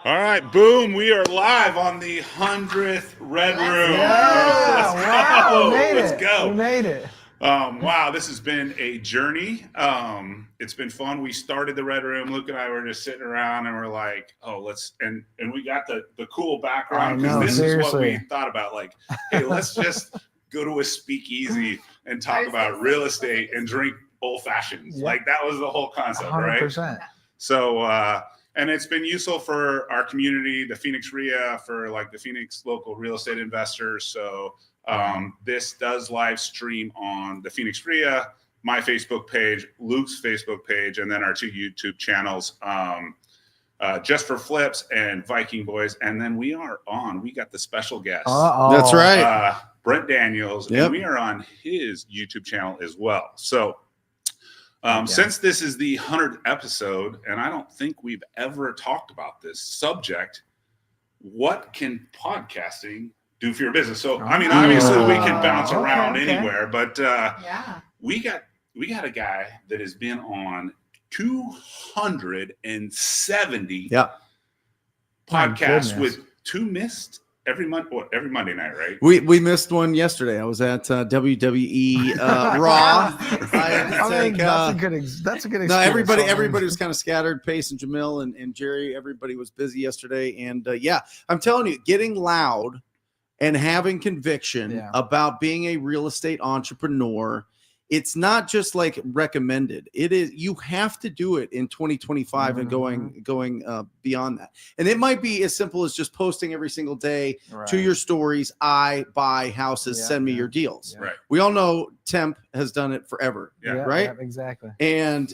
All right, boom. We are live on the 100th Red Room. Yeah, wow, we made Let's it. go. We made it. Wow, this has been a journey. It's been fun. We started the Red Room. Luke and I were just sitting around and we're like, oh, let's, and we got the cool background because this is what we thought about. Like, hey, let's just go to a speakeasy and talk about real estate and drink old fashions. Yep. Like, that was the whole concept, 100%. Right? So, and it's been useful for our community, the Phoenix RIA, for like the Phoenix local real estate investors. So this does live stream on the Phoenix RIA, my Facebook page, Luke's Facebook page, and then our 2 YouTube channels, Just for Flips and Viking Boys. And then we got the special guest. That's right. Brent Daniels, yep. And we are on his YouTube channel as well. So since this is the 100th episode, and I don't think we've ever talked about this subject, what can podcasting do for your business? So, I mean, obviously we can bounce around anywhere, but we got a guy that has been on 270 podcasts with 2 missed every Monday night, right? We missed one yesterday. I was at WWE Raw. That's a good. No, everybody was kind of scattered. Pace and Jamil and Jerry, everybody was busy yesterday. And I'm telling you, getting loud and having conviction about being a real estate entrepreneur. It's not just like recommended. It is, you have to do it in 2025 and going beyond that. And it might be as simple as just posting every single day to your stories. I buy houses, send me your deals. Right. We all know Temp has done it forever. Right. Yeah, exactly. And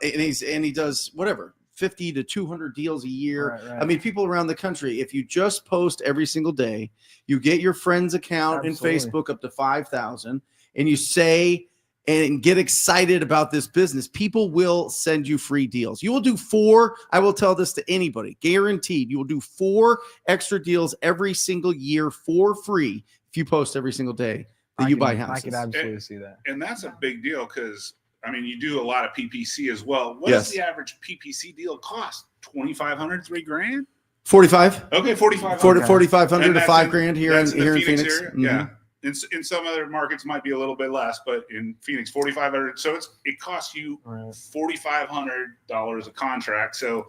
he does whatever, 50 to 200 deals a year. Right. I mean, people around the country, if you just post every single day, you get your friend's account in Facebook up to 5,000 and you say, and get excited about this business, people will send you free deals. You will do 4. I will tell this to anybody, guaranteed. You will do 4 extra deals every single year for free if you post every single day that you buy houses. I could absolutely see that. And that's a big deal because, I mean, you do a lot of PPC as well. What does the average PPC deal cost? $2,500, $3,000? 45. Okay, 4,500. 4,500 to $5,000 here in Phoenix. Area? Yeah. In some other markets might be a little bit less, but in Phoenix, 4,500. So it costs you $4,500 a contract. So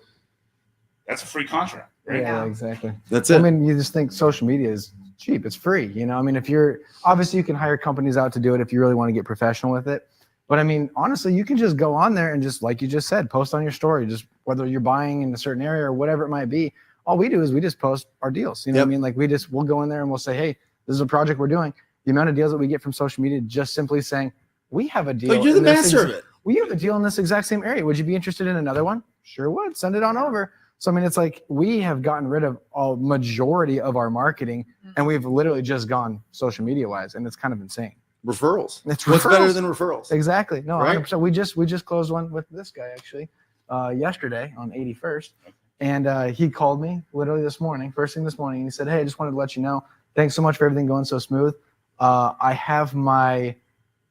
that's a free contract, right? Yeah, exactly. That's it. I mean, you just think social media is cheap. It's free. You know, I mean, if you're obviously you can hire companies out to do it if you really want to get professional with it. But I mean, honestly, you can just go on there and just, like you just said, post on your story, just whether you're buying in a certain area or whatever it might be. All we do is we just post our deals. You know what I mean? Like we'll go in there and we'll say, hey, this is a project we're doing. The amount of deals that we get from social media, just simply saying, we have a deal. But you're the master of it. We have a deal in this exact same area. Would you be interested in another one? Sure would. Send it on over. So, I mean, it's like we have gotten rid of a majority of our marketing, and we've literally just gone social media wise, and it's kind of insane. Referrals. It's What's better than referrals? Exactly. No, 100%. We just closed one with this guy actually yesterday on 81st, and he called me literally this morning, first thing this morning, and he said, hey, I just wanted to let you know, thanks so much for everything going so smooth. I have my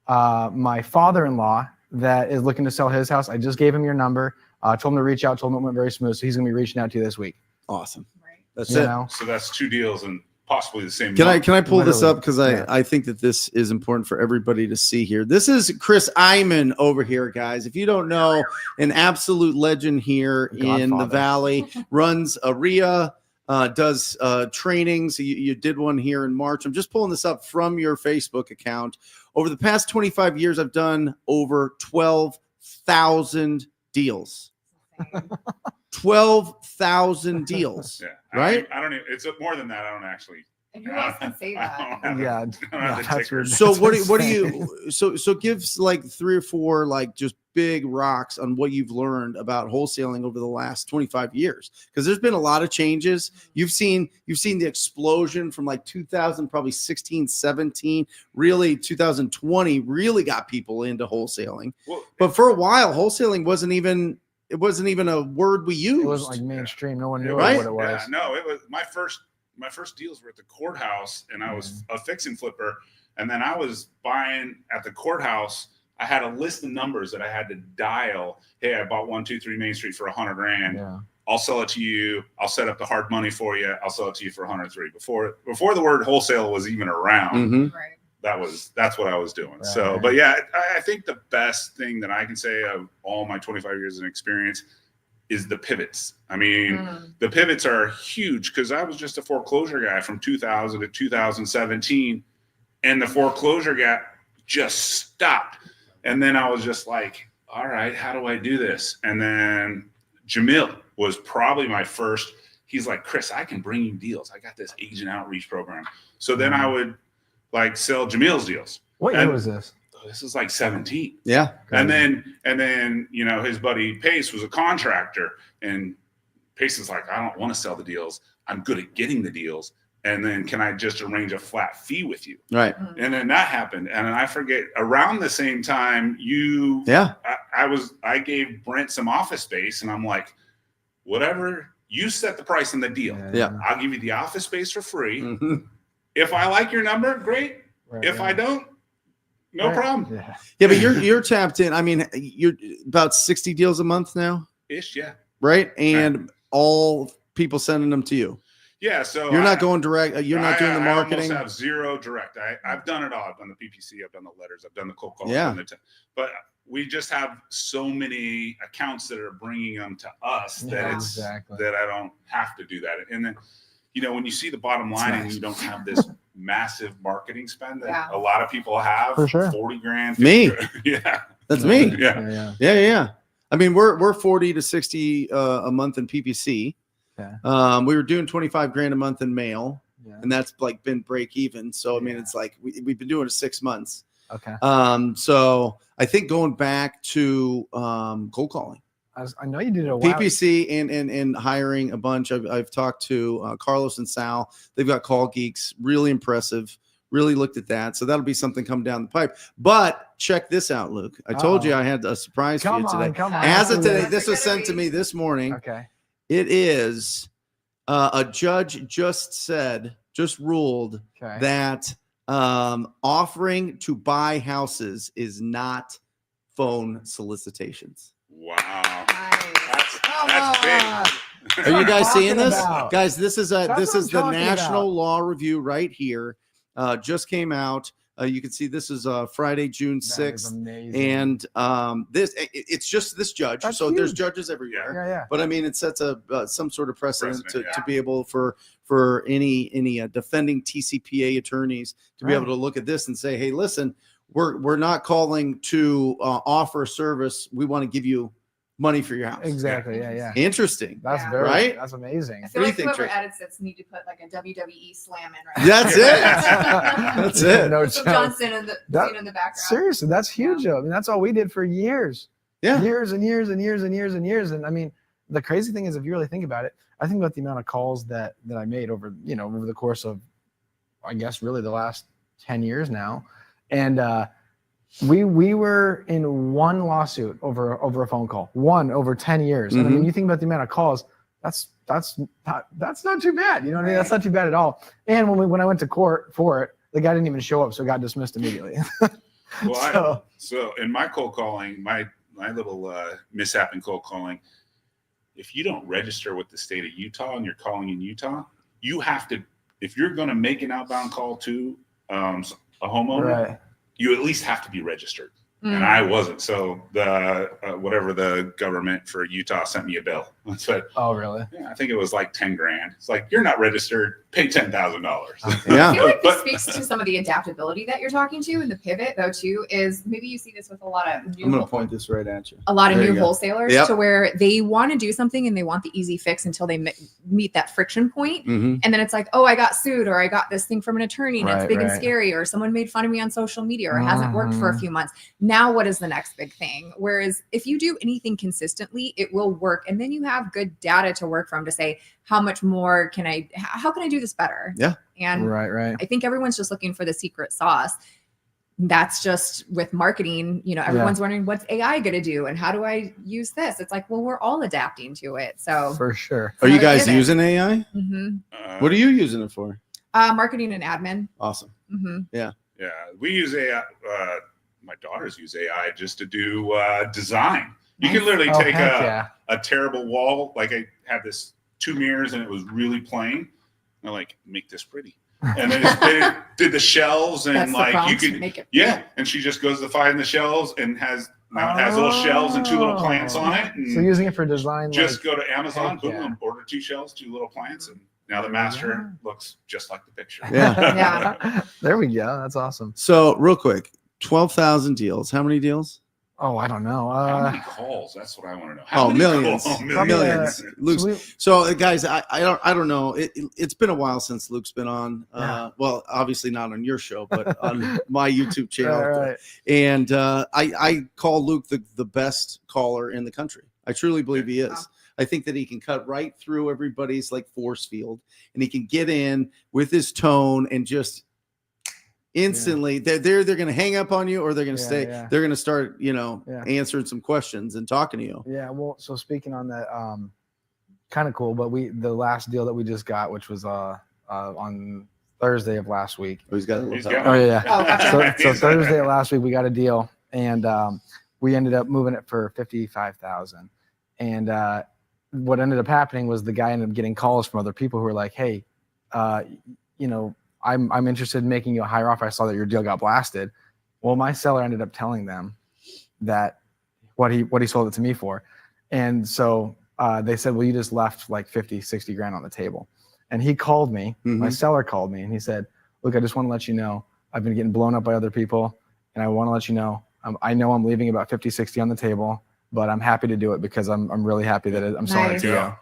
father-in-law that is looking to sell his house. I just gave him your number. Told him to reach out. Told him it went very smooth. So he's going to be reaching out to you this week. Awesome. Right. That's it. So that's 2 deals and possibly the same. Can I pull this up? Because I think that this is important for everybody to see here. This is Chris Iman over here, guys. If you don't know, an absolute legend here in the Valley, runs a RIA, does trainings. You did one here in March. I'm just pulling this up from your Facebook account. Over the past 25 years, I've done over 12,000 deals. 12,000 deals. Right? I don't even, it's more than that. I don't actually. And who else can say that? That's weird. So what do you so give like 3 or 4 like just big rocks on what you've learned about wholesaling over the last 25 years, because there's been a lot of changes. You've seen the explosion from like 2000, probably 16, 17, really 2020 really got people into wholesaling. But for a while, wholesaling wasn't even a word we used. It wasn't like mainstream. No one knew what it was. Yeah, no, it was my first deals were at the courthouse, and I was a fix and flipper, and then I was buying at the courthouse I had a list of numbers that I had to dial. Hey, I bought 123 Main Street for $100 grand. Yeah. I'll sell it to you. I'll set up the hard money for you. I'll sell it to you for 103. Before the word wholesale was even around, Mm-hmm. Right. that's what I was doing. Right. So, but yeah, I think the best thing that I can say of all my 25 years of experience is the pivots. I mean, the pivots are huge because I was just a foreclosure guy from 2000 to 2017, and the foreclosure gap just stopped. And then I was just like, all right, how do I do this? And then Jamil was probably my first. He's like, Chris, I can bring you deals. I got this agent outreach program. So then I would like sell Jamil's deals. What year was this? This is like 17. Yeah. And then, you know, his buddy Pace was a contractor, and Pace is like, I don't want to sell the deals. I'm good at getting the deals. And then can I just arrange a flat fee with you? Right. And then that happened. And I forget, around the same time, I gave Brent some office space, and I'm like, whatever, you set the price on the deal. Yeah. I'll give you the office space for free. Mm-hmm. If I like your number, great. If I don't, no problem. Yeah, but you're tapped in. I mean, you're about 60 deals a month now, Ish, yeah. right? And all people sending them to you. Yeah, so you're not going direct. You're not doing the marketing. I almost have zero direct. I've done it all. I've done the PPC. I've done the letters. I've done the cold calls. Yeah. But we just have so many accounts that are bringing them to us that that I don't have to do that. And then, you know, when you see the bottom line and you don't have this massive marketing spend that a lot of people have, for sure. 40 grand. Me. Yeah. That's me. Yeah. I mean, we're 40 to 60 a month in PPC. Okay. We were doing 25 grand a month in mail, and that's like been break even. So I mean, it's like we've been doing it 6 months. Okay. So I think going back to cold calling. I know you did it a while. PPC and hiring a bunch. I've talked to Carlos and Sal. They've got Call Geeks. Really impressive. Really looked at that. So that'll be something coming down the pipe. But check this out, Luke. I told you I had a surprise for you today. Come on. As of today, this was sent to me this morning. Okay. It is a judge just ruled that offering to buy houses is not phone solicitations. Wow. That's big. Are you guys seeing this? About. Guys, this is the National about. Law Review right here. Just came out. You can see this is Friday, June 6th. And it's just this judge. That's so huge. There's judges everywhere. Yeah. But I mean, it sets a some sort of precedent to be able for any defending TCPA attorneys to be able to look at this and say, hey, listen, we're not calling to offer a service. We want to give you money for your house. Exactly. Yeah. Interesting. That's That's amazing. I feel What like do you think, whoever Trish? edits this need to put like a WWE slam in right That's now. it. That's it. No Some joke. Johnson in the scene in the background. Seriously, that's huge. I mean, that's all we did for years. Yeah. Years and years and years and years and years. And I mean, the crazy thing is, if you really think about it, I think about the amount of calls that I made over the course of, I guess, really the last 10 years now. And we were in one lawsuit over a phone call, one over 10 years. And I mean, you think about the amount of calls, that's not too bad. You know what I mean? That's not too bad at all. And when I went to court for it, the guy didn't even show up, so it got dismissed immediately. Well, so in my cold calling, my little mishap in cold calling, if you don't register with the state of Utah and you're calling in Utah, you have to, if you're going to make an outbound call to a homeowner, you at least have to be registered. And I wasn't. So the whatever the government for Utah sent me a bill. I said, oh, really? Yeah, I think it was like 10 grand. It's like, you're not registered, pay $10,000. Yeah. I feel like this speaks to some of the adaptability that you're talking to, and the pivot though too is maybe you see this with a lot of I'm going to point this right at you. A lot of There new you go. wholesalers to where they want to do something and they want the easy fix until they meet that friction point. Mm-hmm. And then it's like, oh, I got sued, or I got this thing from an attorney and it's big and Right. scary, or someone made fun of me on social media, or it hasn't worked for a few months. Now what is the next big thing? Whereas if you do anything consistently, it will work. And then you have good data to work from to say, how much more how can I do this better? Yeah. And right. I think everyone's just looking for the secret sauce. That's just with marketing, everyone's wondering, what's AI going to do? And how do I use this? It's like, well, we're all adapting to it. So For sure. Are you guys pivot. using AI? What are you using it for? Marketing and admin. Awesome. Mm-hmm. Yeah, we use AI. my daughters use AI just to do design. You can literally take a terrible wall. Like I had this 2 mirrors and it was really plain. And I make this pretty. And then they did the shelves and you could make it and she just goes to find the shelves and has little shelves and 2 little plants on it. And so using it for design, just go to Amazon, boom, order 2 shelves, 2 little plants, and now the master looks just like the picture. Yeah. There we go. That's awesome. So real quick, 12,000 deals. How many deals? Oh, I don't know. How many calls? That's what I want to know. How many millions. calls? Millions. Luke's, so guys, I don't know. It's been a while since Luke's been on. Well, obviously not on your show, but on my YouTube channel. Right. And I call Luke the best caller in the country. I truly believe he is. Wow. I think that he can cut right through everybody's force field, and he can get in with his tone and just instantly they're going to hang up on you, or they're going to stay. They're going to start answering some questions and talking to you. Well, so speaking on that, kind of cool, but the last deal that we just got, which was on Thursday of last week. Oh, he's got it. So Thursday of last week we got a deal, and we ended up moving it for $55,000. And what ended up happening was the guy ended up getting calls from other people who were like, hey, I'm interested in making you a higher offer. I saw that your deal got blasted. Well, my seller ended up telling them that what he sold it to me for. And so they said, well, you just left 50, 60 grand on the table. And he called me, my seller called me, and he said, look, I just want to let you know, I've been getting blown up by other people. And I want to let you know, I know I'm leaving about 50, 60 on the table, but I'm happy to do it because I'm really happy that I'm selling it to you.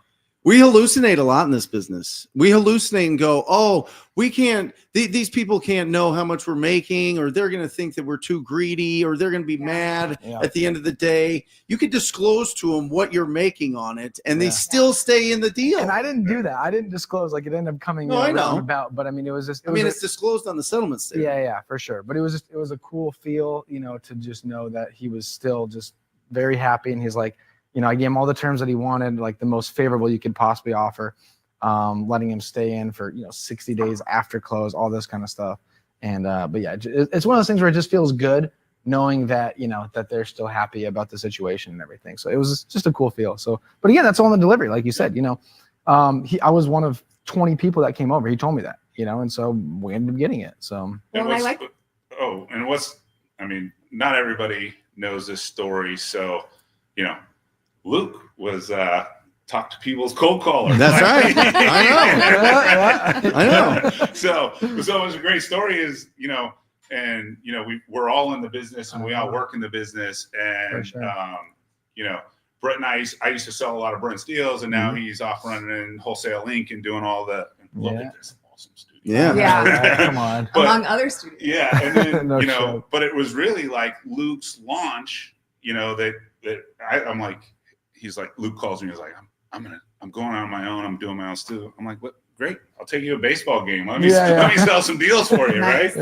We hallucinate a lot in this business. We hallucinate and go, oh, we can't, these people can't know how much we're making, or they're going to think that we're too greedy, or they're going to be mad at the end of the day. You could disclose to them what you're making on it, and they still stay in the deal. And I didn't do that. I didn't disclose. It ended up coming about, but I mean, it was just, it's disclosed on the settlement statement. Yeah, for sure. But it was a cool feel, to just know that he was still just very happy. And he's like, I gave him all the terms that he wanted, the most favorable you could possibly offer, letting him stay in for, 60 days after close, all this kind of stuff. And, but yeah, it's one of those things where it just feels good knowing that, that they're still happy about the situation and everything. So it was just a cool feel. So, but again, that's all in the delivery. Like you said, I was one of 20 people that came over. He told me that, and so we ended up getting it. So, not everybody knows this story. So, Luke was talk to people's cold callers. That's right. I know. So it was a great story. We're all in the business, and we all work in the business. And Brent and I used to sell a lot of Brent's deals, and now he's off running Wholesale Inc. and doing all the awesome studio. Yeah. Come on. Among other studios. Yeah, and then but it was really like Luke's launch. I'm like. He's like, Luke calls me. He's like, I'm going out on my own. I'm doing my own studio. I'm like, what? Great. I'll take you to a baseball game. Let me sell some deals for you. Right.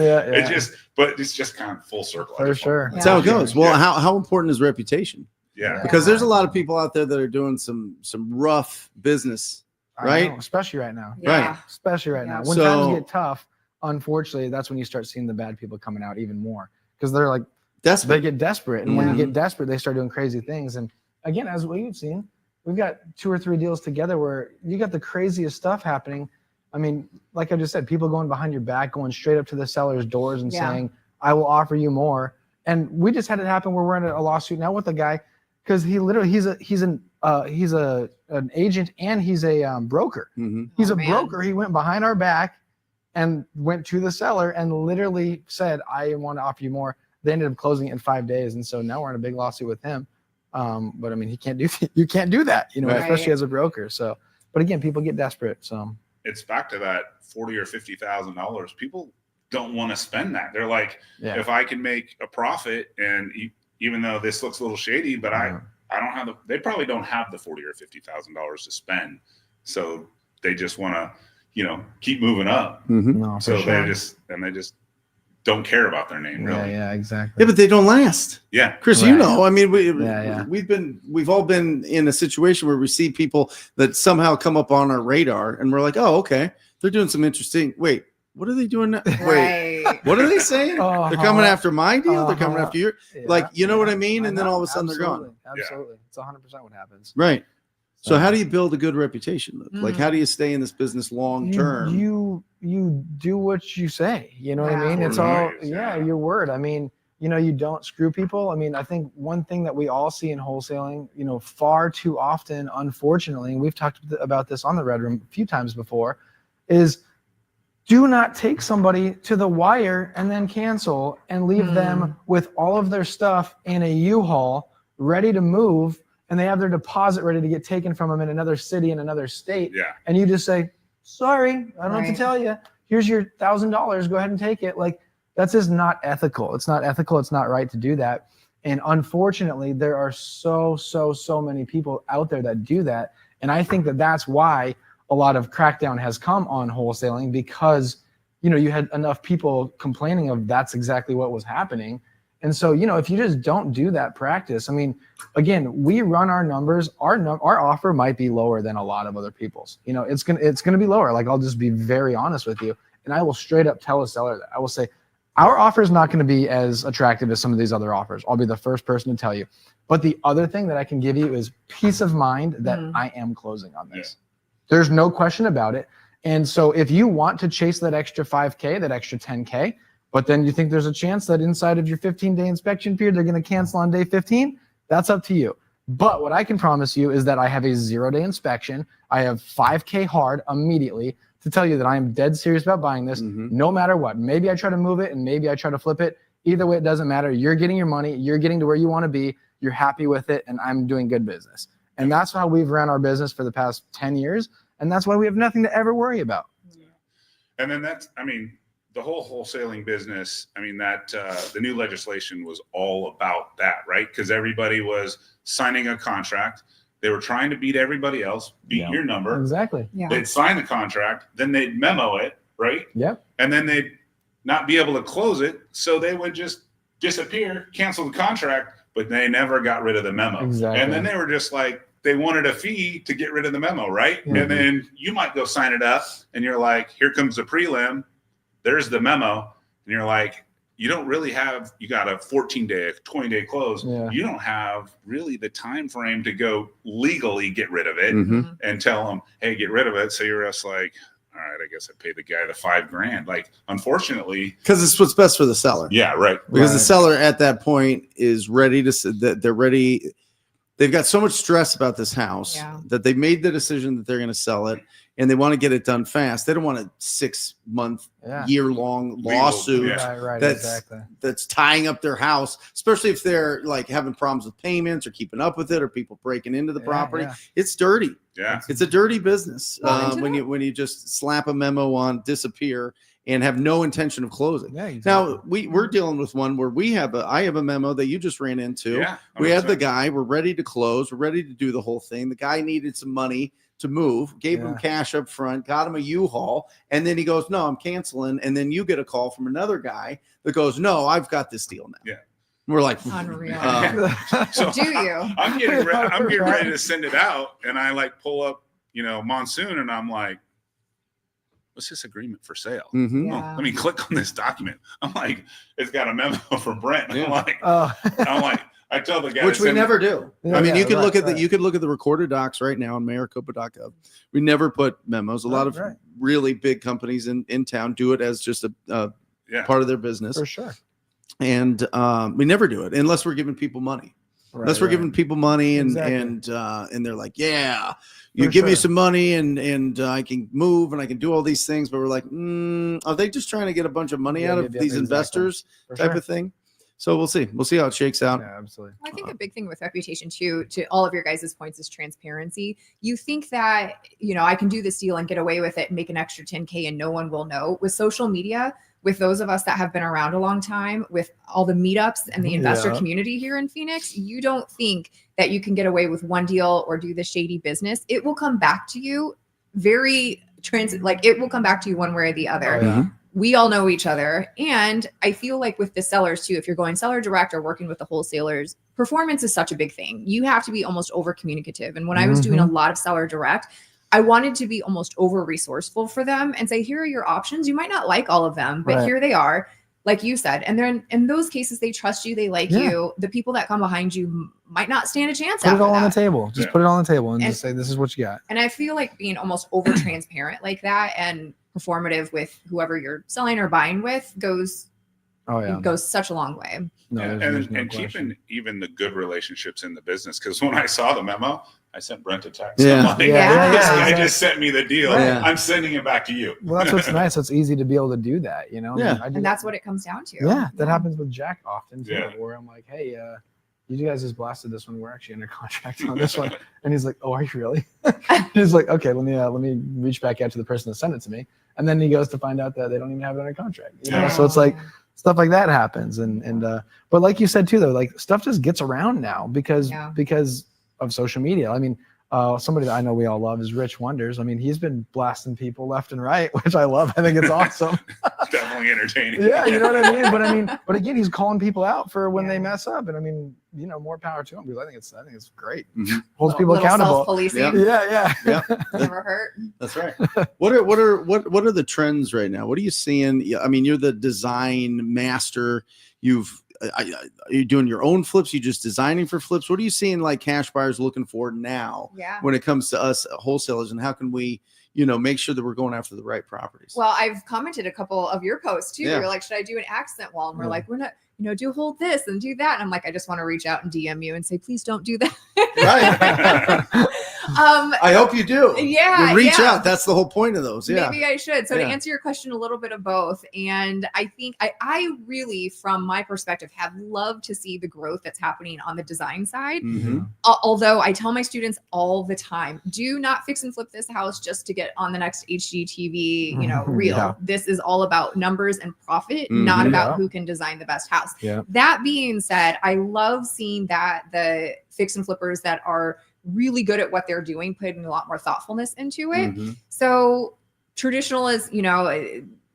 But it's just kind of full circle. For sure. That's how it goes. Well, how important is reputation? Yeah. Because there's a lot of people out there that are doing some rough business, right? Especially right now. Right. Especially right now. When times get tough, unfortunately, that's when you start seeing the bad people coming out even more, because they're like, desperate. They get desperate. And when you get desperate, they start doing crazy things. And again, as we've seen, we've got 2 or 3 deals together where you got the craziest stuff happening. I mean, like I just said, people going behind your back, going straight up to the seller's doors and saying, I will offer you more. And we just had it happen where we're in a lawsuit now with a guy, because he's an agent, and he's a broker. He's a broker. He went behind our back and went to the seller and literally said, I want to offer you more. They ended up closing it in 5 days. And so now we're in a big lawsuit with him. But I mean, you can't do that, especially as a broker. So, but again, people get desperate. So it's back to that $40,000 or $50,000. People don't want to spend that. They're like, if I can make a profit, and even though this looks a little shady, but I don't have they probably don't have the $40,000 or $50,000 to spend. So they just want to, keep moving up. No, so they just don't care about their name, really. Yeah, exactly. Yeah, but they don't last. Yeah, Chris, I mean, we've all been in a situation where we see people that somehow come up on our radar, and we're like, oh, okay, they're doing some interesting. Wait, what are they doing now? Wait, Right. what are they saying? They're coming after my deal. They're coming after your, like, you know what I mean? And then all of a sudden they're gone. Absolutely. It's 100% what happens. Right. So how do you build a good reputation, Luke? Like, how do you stay in this business long term? You do what you say. You know what I mean? It's all your word. I mean, you don't screw people. I mean, I think one thing that we all see in wholesaling, far too often, unfortunately, and we've talked about this on the Red Room a few times before, is do not take somebody to the wire and then cancel and leave them with all of their stuff in a U-Haul ready to move, and they have their deposit ready to get taken from them in another city, in another state. Yeah. And you just say, sorry, I don't know what to tell you. Here's your $1,000. Go ahead and take it. Like, that's just not ethical. It's not ethical. It's not right to do that. And unfortunately, there are so many people out there that do that. And I think that that's why a lot of crackdown has come on wholesaling, because, you had enough people complaining of that's exactly what was happening. And so, if you just don't do that practice, I mean, again, we run our numbers, our offer might be lower than a lot of other people's. It's going to be lower. Like, I'll just be very honest with you. And I will straight up tell a seller that. I will say, our offer is not going to be as attractive as some of these other offers. I'll be the first person to tell you. But the other thing that I can give you is peace of mind that I am closing on this. Yeah. There's no question about it. And so if you want to chase that extra 5K, that extra 10K, but then you think there's a chance that inside of your 15-day inspection period, they're going to cancel on day 15, that's up to you. But what I can promise you is that I have a 0-day inspection. I have 5K hard immediately to tell you that I am dead serious about buying this, no matter what. Maybe I try to move it and maybe I try to flip it. Either way, it doesn't matter. You're getting your money. You're getting to where you want to be. You're happy with it, and I'm doing good business. And that's how we've ran our business for the past 10 years, and that's why we have nothing to ever worry about. Yeah. And then the whole wholesaling business, that the new legislation was all about that, right? Because everybody was signing a contract. They were trying to beat everybody else, beat your number. Exactly. Yeah. They'd sign the contract, then they'd memo it, right? Yep. And then they'd not be able to close it, so they would just disappear, cancel the contract, but they never got rid of the memo. Exactly. And then they were just like, they wanted a fee to get rid of the memo, right? Mm-hmm. And then you might go sign it up, and you're like, here comes the prelim, there's the memo, and you're like, you don't really have, you got a 14-day, a 20-day close. Yeah. You don't have really the time frame to go legally get rid of it and tell them, hey, get rid of it. So you're just like, all right, I guess I paid the guy the $5,000. Like, unfortunately, because it's what's best for the seller. Yeah, right. Because the seller at that point is ready to, they're ready. They've got so much stress about this house that they made the decision that they're going to sell it, and they want to get it done fast. They don't want a 6-month, year-long lawsuit that's tying up their house, especially if they're like having problems with payments or keeping up with it, or people breaking into the property. It's dirty. Yeah, it's a dirty business when you just slap a memo on, disappear, and have no intention of closing. Yeah, exactly. Now we're dealing with one where I have a memo that you just ran into. Yeah, we have the guy, we're ready to close, we're ready to do the whole thing. The guy needed some money to move, gave him cash up front, got him a U-Haul, and then he goes, no, I'm canceling. And then you get a call from another guy that goes, no, I've got this deal now. Yeah. We're like, unreal. So do you? I'm getting ready to send it out, and I like pull up, Monsoon, and I'm like, what's this agreement for sale? Mm-hmm. Oh, let me click on this document. I'm like, it's got a memo from Brent. Yeah. I'm like, I tell the guy, which we never do. Yeah, I mean, you could look at right. the recorded docs right now on Maricopa.gov. We never put memos. A lot of really big companies in town do it as just a part of their business. For sure. And we never do it unless we're giving people money. Unless we're giving people money and they're like, yeah, you give me some money and I can move and I can do all these things. But we're like, are they just trying to get a bunch of money out of these investors type of thing? So we'll see. We'll see how it shakes out. Yeah, absolutely. I think a big thing with reputation too, to all of your guys' points, is transparency. You think that, I can do this deal and get away with it and make an extra 10K and no one will know. With social media, with those of us that have been around a long time, with all the meetups and the investor community here in Phoenix, you don't think that you can get away with one deal or do the shady business. It will come back to you it will come back to you one way or the other. Oh, yeah. We all know each other. And I feel like with the sellers too, if you're going seller direct or working with the wholesalers, performance is such a big thing. You have to be almost over communicative. And when I was doing a lot of seller direct, I wanted to be almost over resourceful for them and say, here are your options. You might not like all of them, but here they are. Like you said, and then in those cases, they trust you, they like you. The people that come behind you might not stand a chance. Put it all on the table. Just put it on the table and just say, this is what you got. And I feel like being almost over transparent like that and performative with whoever you're selling or buying with goes such a long way. No, and keeping even the good relationships in the business. Because when I saw the memo, I sent Brent a text. Yeah. I'm like, this guy just sent me the deal. Yeah. I'm sending it back to you. Well, that's what's nice. It's easy to be able to do that, you know? Yeah. I mean, And that's what it comes down to. Yeah, that happens with Jack often too, Yeah. where I'm like, hey, you guys just blasted this one. We're actually under contract on this one. And he's like, oh, are you really? He's like, okay, let me reach back out to the person that sent it to me. And then he goes to find out that they don't even have it under contract. You know? So it's like stuff like that happens. But like you said too, though, like stuff just gets around now because of social media. I mean, somebody that I know we all love is Rich Wonders. I mean, he's been blasting people left and right, which I love. I think it's awesome. Definitely entertaining. Yeah, you know what I mean. But again, he's calling people out for when they mess up, and I mean, you know, more power to him because I think it's great. Mm-hmm. Holds people accountable. Self-policing. Yeah. Never hurt. That's right. What are the trends right now? What are you seeing? I mean, you're the design master. Are you doing your own flips? You just designing for flips? What are you seeing like cash buyers looking for now when it comes to us wholesalers, and how can we, make sure that we're going after the right properties? Well, I've commented a couple of your posts too. You're like, should I do an accent wall? And we're like, we're not, do hold this and do that. And I'm like, I just want to reach out and DM you and say, please don't do that. Right. I hope you do. Yeah. You reach out. That's the whole point of those. Yeah. Maybe I should. So to answer your question, a little bit of both. And I think I really, from my perspective, have loved to see the growth that's happening on the design side. Mm-hmm. Although I tell my students all the time, do not fix and flip this house just to get on the next HGTV, reel. Yeah. This is all about numbers and profit, not about who can design the best house. Yeah. That being said, I love seeing that the fix and flippers that are really good at what they're doing, putting a lot more thoughtfulness into it. Mm-hmm. So traditional is,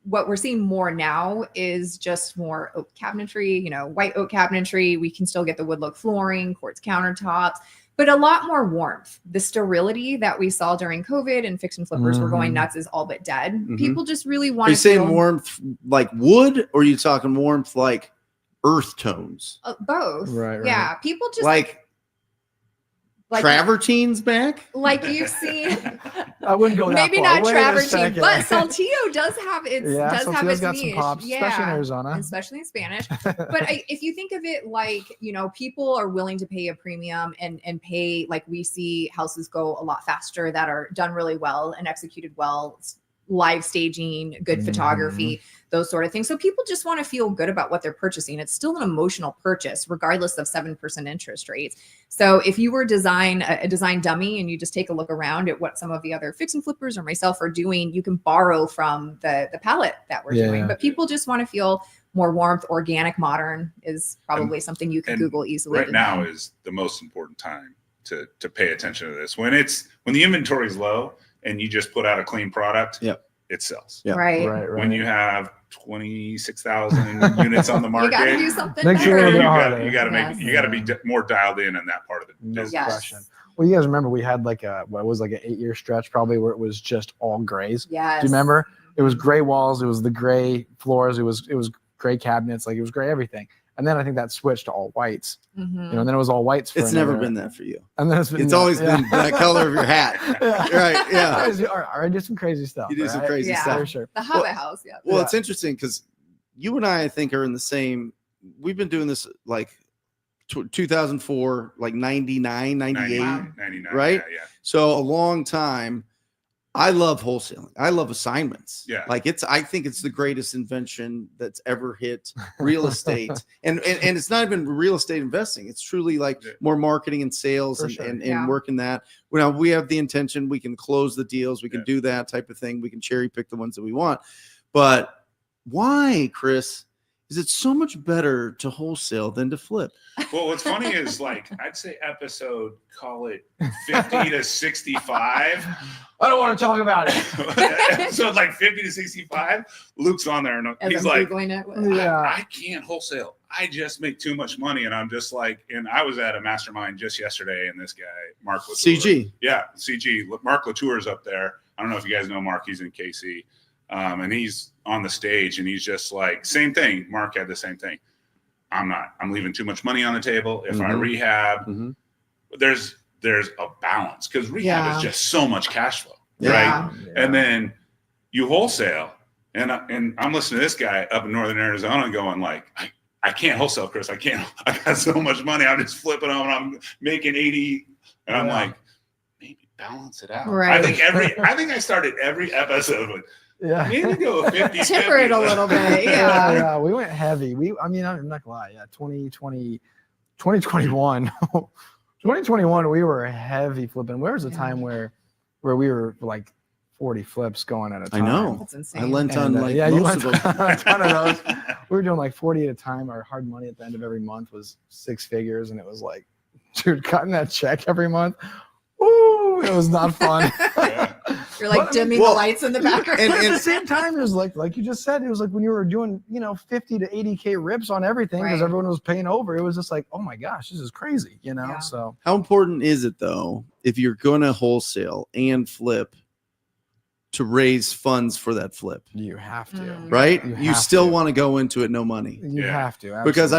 what we're seeing more now is just more oak cabinetry, white oak cabinetry. We can still get the wood look flooring, quartz countertops, but a lot more warmth. The sterility that we saw during COVID and fix and flippers were going nuts is all but dead. Mm-hmm. People just really want to. Are you saying feel warmth like wood, or are you talking warmth like earth tones? Both. Right. Yeah. People just like travertine's back. Like you've seen. I wouldn't go that maybe far. not travertine, but Saltillo does have its Saltillo's got some pops, especially in Arizona, especially in Spanish. But if you think of it like, people are willing to pay a premium and pay, like we see houses go a lot faster that are done really well and executed well, live staging, good photography, those sort of things. So people just want to feel good about what they're purchasing. It's still an emotional purchase, regardless of 7% interest rates. So if you were a design dummy and you just take a look around at what some of the other fix and flippers or myself are doing, you can borrow from the palette that we're doing. But people just want to feel more warmth. Organic modern is probably something you can Google easily. Right now is the most important time to pay attention to this. When the inventory is low and you just put out a clean product, it sells. Yep. Right. When you have 26,000 units on the market, you got to do something Makes it a better. little harder. You got to be more dialed in on that part of the business. Yes. Well, you guys remember we had like an 8-year stretch probably where it was just all grays. Yes. Do you remember? It was gray walls. It was the gray floors. It was gray cabinets. Like it was gray everything. And then I think that switched to all whites. And then it was all whites. It's never been that for you. And then it's always been that color of your hat. Right. Yeah. I do some crazy stuff. You do some crazy stuff. For sure. The Hobbit house. Yeah. Well, it's interesting because you and I think, are in the same. We've been doing this like 2004, like 99, 98, 99, right? Yeah. So a long time. I love wholesaling. I love assignments. Yeah. Like I think it's the greatest invention that's ever hit real estate. and it's not even real estate investing. It's truly like more marketing and sales and working that. Well, we have the intention, we can close the deals, we can do that type of thing. We can cherry pick the ones that we want. But why, Chris, is it's so much better to wholesale than to flip. Well, what's funny is like I'd say episode, call it 50 to 65. I don't want to talk about it. So like 50 to 65, Luke's on there and he's like, I can't wholesale. I just make too much money. And I'm just like, and I was at a mastermind just yesterday, and this guy, Mark Latour, CG. Yeah, CG. Mark Latour is up there. I don't know if you guys know Mark. He's in KC. And he's on the stage, and he's just like, same thing. Mark had the same thing. I'm leaving too much money on the table. If I rehab, there's a balance, because rehab is just so much cash flow, right? Yeah. And then you wholesale, and I'm listening to this guy up in Northern Arizona going like, I can't wholesale, Chris. I can't. I got so much money. I'm just flipping them. I'm making 80, and I'm like, maybe balance it out. Right. I think I started every episode with, maybe go 50. Temper it a little bit. Yeah, we went heavy. I'm not gonna lie. Yeah, 2021, 2021, we were heavy flipping. There was a time where we were like 40 flips going at a time. I know. That's insane. I lent on most of them. A ton of those. We were doing like 40 at a time. Our hard money at the end of every month was 6 figures, and it was like, dude, cutting that check every month. Ooh, it was not fun. You're like dimming the lights in the background. And at the same time, it was like you just said, it was like when you were doing, 50 to 80K rips on everything because everyone was paying over. It was just like, oh my gosh, this is crazy, Yeah. So how important is it though, if you're going to wholesale and flip, to raise funds for that flip? You have to, right? You still want to go into it, no money. You have to, absolutely. Because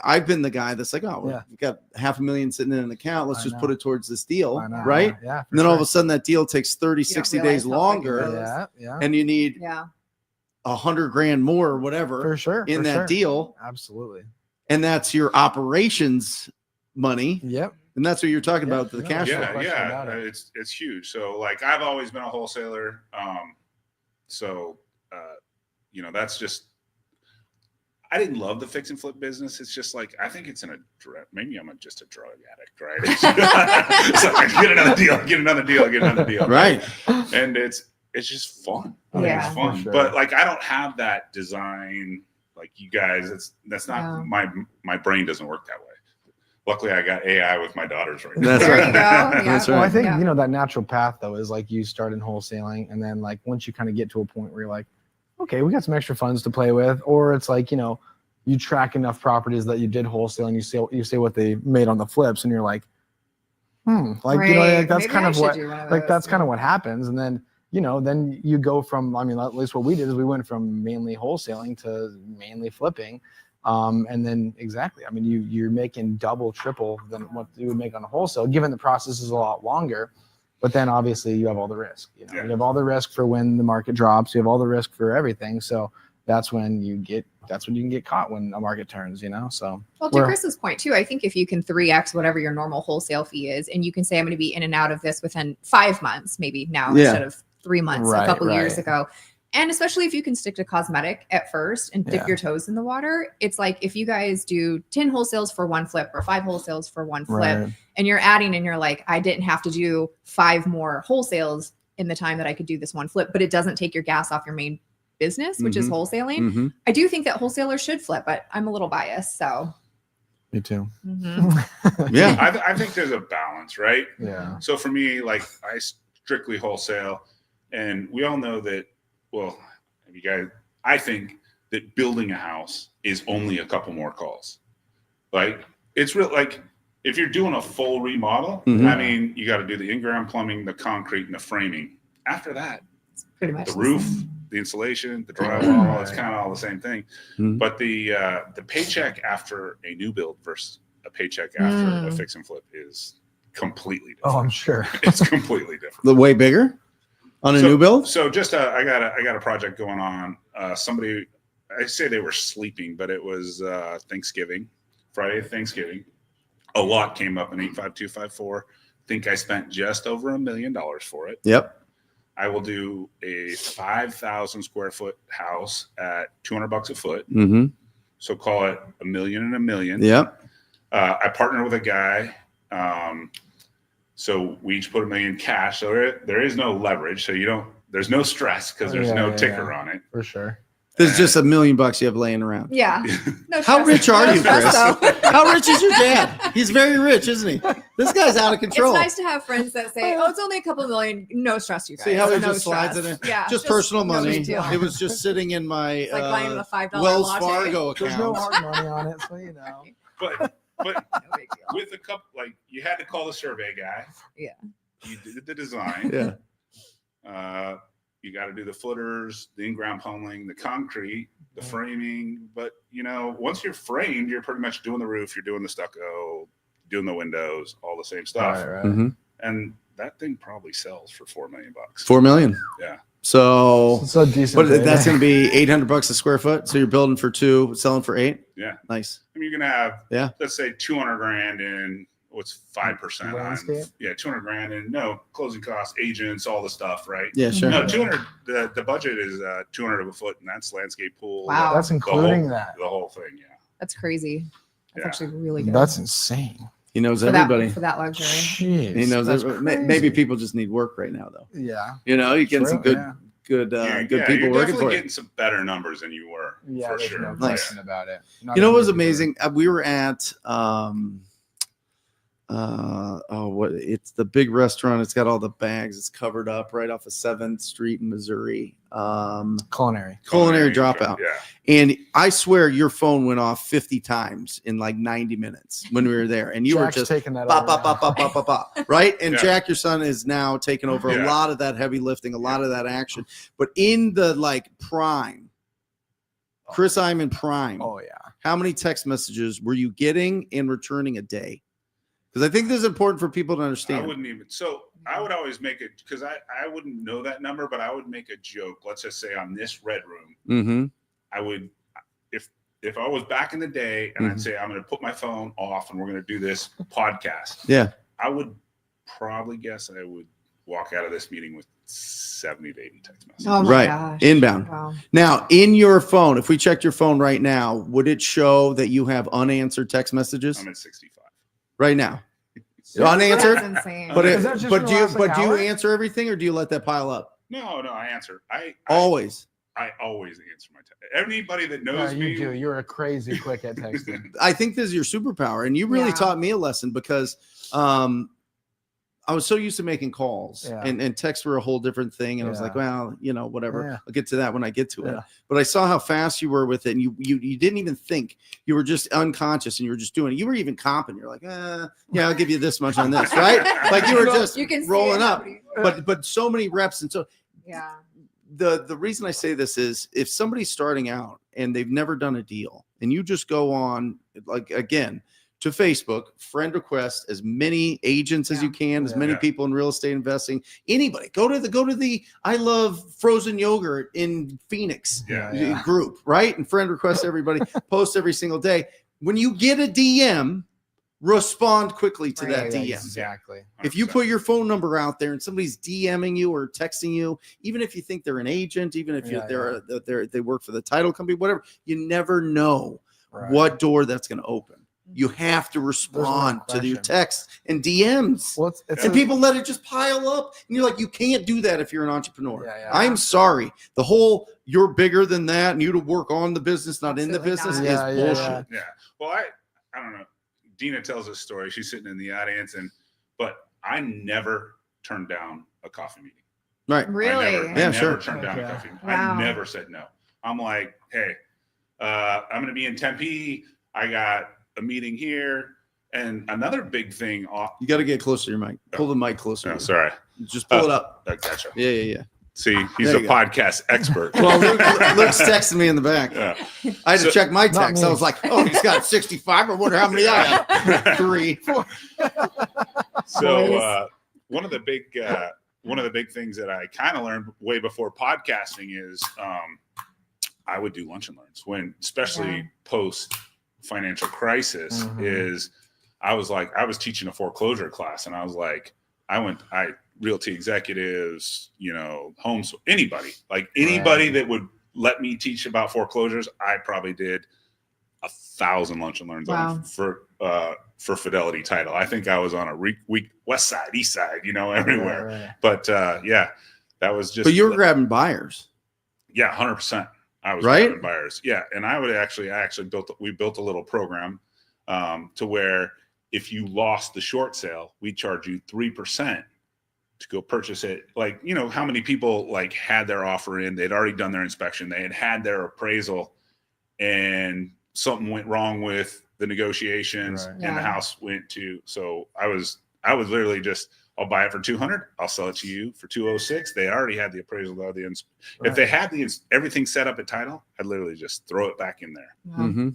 I've been the guy that's like, we got $500,000 sitting in an account. Let's just put it towards this deal, right? Yeah. And then all of a sudden that deal takes 30, 60 days longer. Yeah. And you need $100,000 more or whatever for sure in that deal. Absolutely. And that's your operations money. Yep. And that's what you're talking about, the cash flow. Yeah, it's huge. So like I've always been a wholesaler. That's just, I didn't love the fix and flip business. It's just like, I think it's maybe I'm just a drug addict, right? It's like, get another deal. Right. And it's just fun. Yeah. It's fun. Sure. But like, I don't have that design like you guys. That's not my brain doesn't work that way. Luckily, I got AI with my daughters right now. There you go. Yeah. That's right. Well, I think, that natural path, though, is like you start in wholesaling. And then, like, once you kind of get to a point where you're like, okay, we got some extra funds to play with. Or it's like, you track enough properties that you did wholesale and you say what they made on the flips. And you're like, that's kind of what happens. And then, then you go from, at least what we did is we went from mainly wholesaling to mainly flipping. And then you're making double, triple than what you would make on a wholesale, given the process is a lot longer. But then obviously you have all the risk. You have all the risk for when the market drops. You have all the risk for everything. So that's when you can get caught when a market turns. So well, to Chris's point too, I think if you can 3x whatever your normal wholesale fee is, and you can say I'm going to be in and out of this within 5 months, maybe now instead of 3 months a couple years ago. And especially if you can stick to cosmetic at first and dip your toes in the water, it's like if you guys do 10 wholesales for one flip or 5 wholesales for one flip, and you're adding and you're like, I didn't have to do 5 more wholesales in the time that I could do this one flip, but it doesn't take your gas off your main business, which is wholesaling. I do think that wholesalers should flip, but I'm a little biased. So me too. Yeah. I think there's a balance, right? Yeah. So for me, like I strictly wholesale, and we all know that. Well, I think that building a house is only a couple more calls. Like it's real. Like if you're doing a full remodel, you got to do the in-ground plumbing, the concrete, and the framing. After that, it's pretty much the roof, the insulation, the drywall. It's kind of all the same thing. But the paycheck after a new build versus a paycheck after a fix and flip is completely different. Oh, I'm sure. It's completely different. The way bigger. On a new build? So just I got a project going on. Somebody, I say they were sleeping, but it was Friday Thanksgiving. A lot came up in 85254. Think I spent just over $1 million for it. Yep. I will do a 5,000 square foot house at $200 a foot. So call it $1 million and $1 million. Yep. I partner with a guy. So we each put $1 million cash. So there is no leverage. So there's no stress because there's no ticker on it. For sure. There's just $1 million you have laying around. Yeah. No How stress. rich are No you, stress, Chris? though. How rich is your dad? He's very rich, isn't he? This guy's out of control. It's nice to have friends that say, "Oh, it's only a couple million." No stress, you guys. See how he no just slides stress. in it? Yeah, Just personal no money. big deal. It was just sitting in my It's like buying a $5 Wells latte. Fargo There's no account. hard money on it, so But No big deal. with a couple, like you had to call the survey guy. Yeah. You did the design. Yeah. You got to do the footers, the in-ground pummeling, the concrete, the framing. But once you're framed, you're pretty much doing the roof. You're doing the stucco, doing the windows, all the same stuff. Right. Mm-hmm. And that thing probably sells for $4 million. $4 million. Yeah. So It's a decent. what, payday. that's going to be $800 a square foot. So you're building for 2, selling for 8. Yeah. Nice. I mean, you're gonna have, Yeah. let's say $200,000 in what's 5% on, Landscape? yeah, $200,000 in closing costs, agents, all the stuff, right? Yeah, sure. No, 200. The budget is 200 a foot, and that's landscape pool. Wow. That's including the whole thing. Yeah. That's crazy. That's Yeah. actually really good. That's insane. He knows for everybody. for that luxury. Jeez, He knows that's everybody. crazy. Maybe people just need work right now, though. Yeah. You getting some True, good, yeah. good You're people working definitely for you. getting some better numbers than you were. Yeah, for there's sure. no Nice. question about it. Not You know what was everybody- amazing? We were at it's the big restaurant. It's got all the bags. It's covered up right off of 7th Street in Missouri. Culinary. Culinary Dropout. Yeah. And I swear your phone went off 50 times in like 90 minutes when we were there. And you Jack's were just taking that bop, over bop, bop, now. bop, bop, bop, bop, right? And Yeah. Jack, your son, is now taking over a Yeah. lot of that heavy lifting, a lot of that action. But in the prime, Chris Iman prime, Oh yeah. how many text messages were you getting and returning a day? Because I think this is important for people to I understand. wouldn't even. So I would always make it, because I wouldn't know that number, but I would make a joke. Let's just say on this red room, Mm-hmm. I would, if I was back in the day and I'd say I'm going to put my phone off and we're going to do this podcast, Yeah. I would probably guess I would walk out of this meeting with 70 to 80 text messages. Oh my Right. gosh. Inbound. Wow. Now, in your phone, if we checked your phone right now, would it show that you have unanswered text messages I'm at 65. right now? Unanswered? That's insane. But Is that just but for do the you last, like, do you hour? answer everything or do you let that pile up? No, I answer. I Always. always answer my text. Anybody that Yeah, knows you me, do. You're a crazy quick at texting. I think this is your superpower, and you really Yeah. taught me a lesson because I was so used to making calls, Yeah. and texts were a whole different thing. And I was like, Yeah. well, whatever. Yeah. I'll get to that when I get to it. Yeah. But I saw how fast you were with it, and you didn't even think. You were just unconscious, and you were just doing it. You were even comping. You're like, yeah, I'll give you this much on this, right? Like you were just You can see rolling it up. happening. But so many reps, and so Yeah. the reason I say this is if somebody's starting out and they've never done a deal, and you just go on, like, again, to Facebook, friend request as many agents as Yeah. you can, as many Yeah. people in real estate investing, anybody, go to the I love frozen yogurt in Phoenix Yeah. group, right? And friend request everybody, post every single day. When you get a DM, respond quickly to Right. that Yeah, DM. exactly. If you put your phone number out there and somebody's DMing you or texting you, even if you think they're an agent, even if they work for the title company, whatever, you never know Right. what door that's going to open. You have to respond to your question. texts and DMs. Well, it's And people let it just pile up. And you're like, you can't do that if you're an entrepreneur. Yeah, yeah. I'm sorry. The whole you're bigger than that and you to work on the business, not in the Absolutely business not. is Yeah, yeah, bullshit. Yeah. Well, I don't know. Dina tells a story. She's sitting in the audience, but I never turned down a coffee meeting. Right. Really? I Yeah, never sure. turned down Okay. a coffee meeting. Wow. I never said no. I'm like, hey, I'm going to be in Tempe. I got a meeting here. And another big thing. You got to get closer to your mic. Pull the mic closer. Oh, sorry. Just pull it up. I gotcha. Yeah. See, he's There a you go. podcast expert. Well, Luke's texting me in the back. Yeah. I had to So- check my Not text. I me. was like, oh, he's got 65. I wonder how many I have. 3. So Boys. one of the big things that I kind of learned way before podcasting is I would do lunch and learns especially Yeah. post financial crisis. Mhm. Is I was teaching a foreclosure class, and I was like, realty executives, homes, anybody that would let me teach about foreclosures. I probably did 1,000 lunch and learns Wow. on for Fidelity Title. I think I was on a week west side, east side, everywhere. Right. But that was just. But you were grabbing buyers. Yeah, 100%. I was Right? grabbing buyers. Yeah. And I actually built a little program to where if you lost the short sale, we charge you 3% to go purchase it. Like, you know, how many people like had their offer in, they'd already done their inspection, they had their appraisal, and something went wrong with the negotiations and the house went to, so I was literally just, I'll buy it for 200. I'll sell it to you for 206. They already had the appraisal. If they had everything set up at title, I'd literally just throw it back in there. Mm-hmm.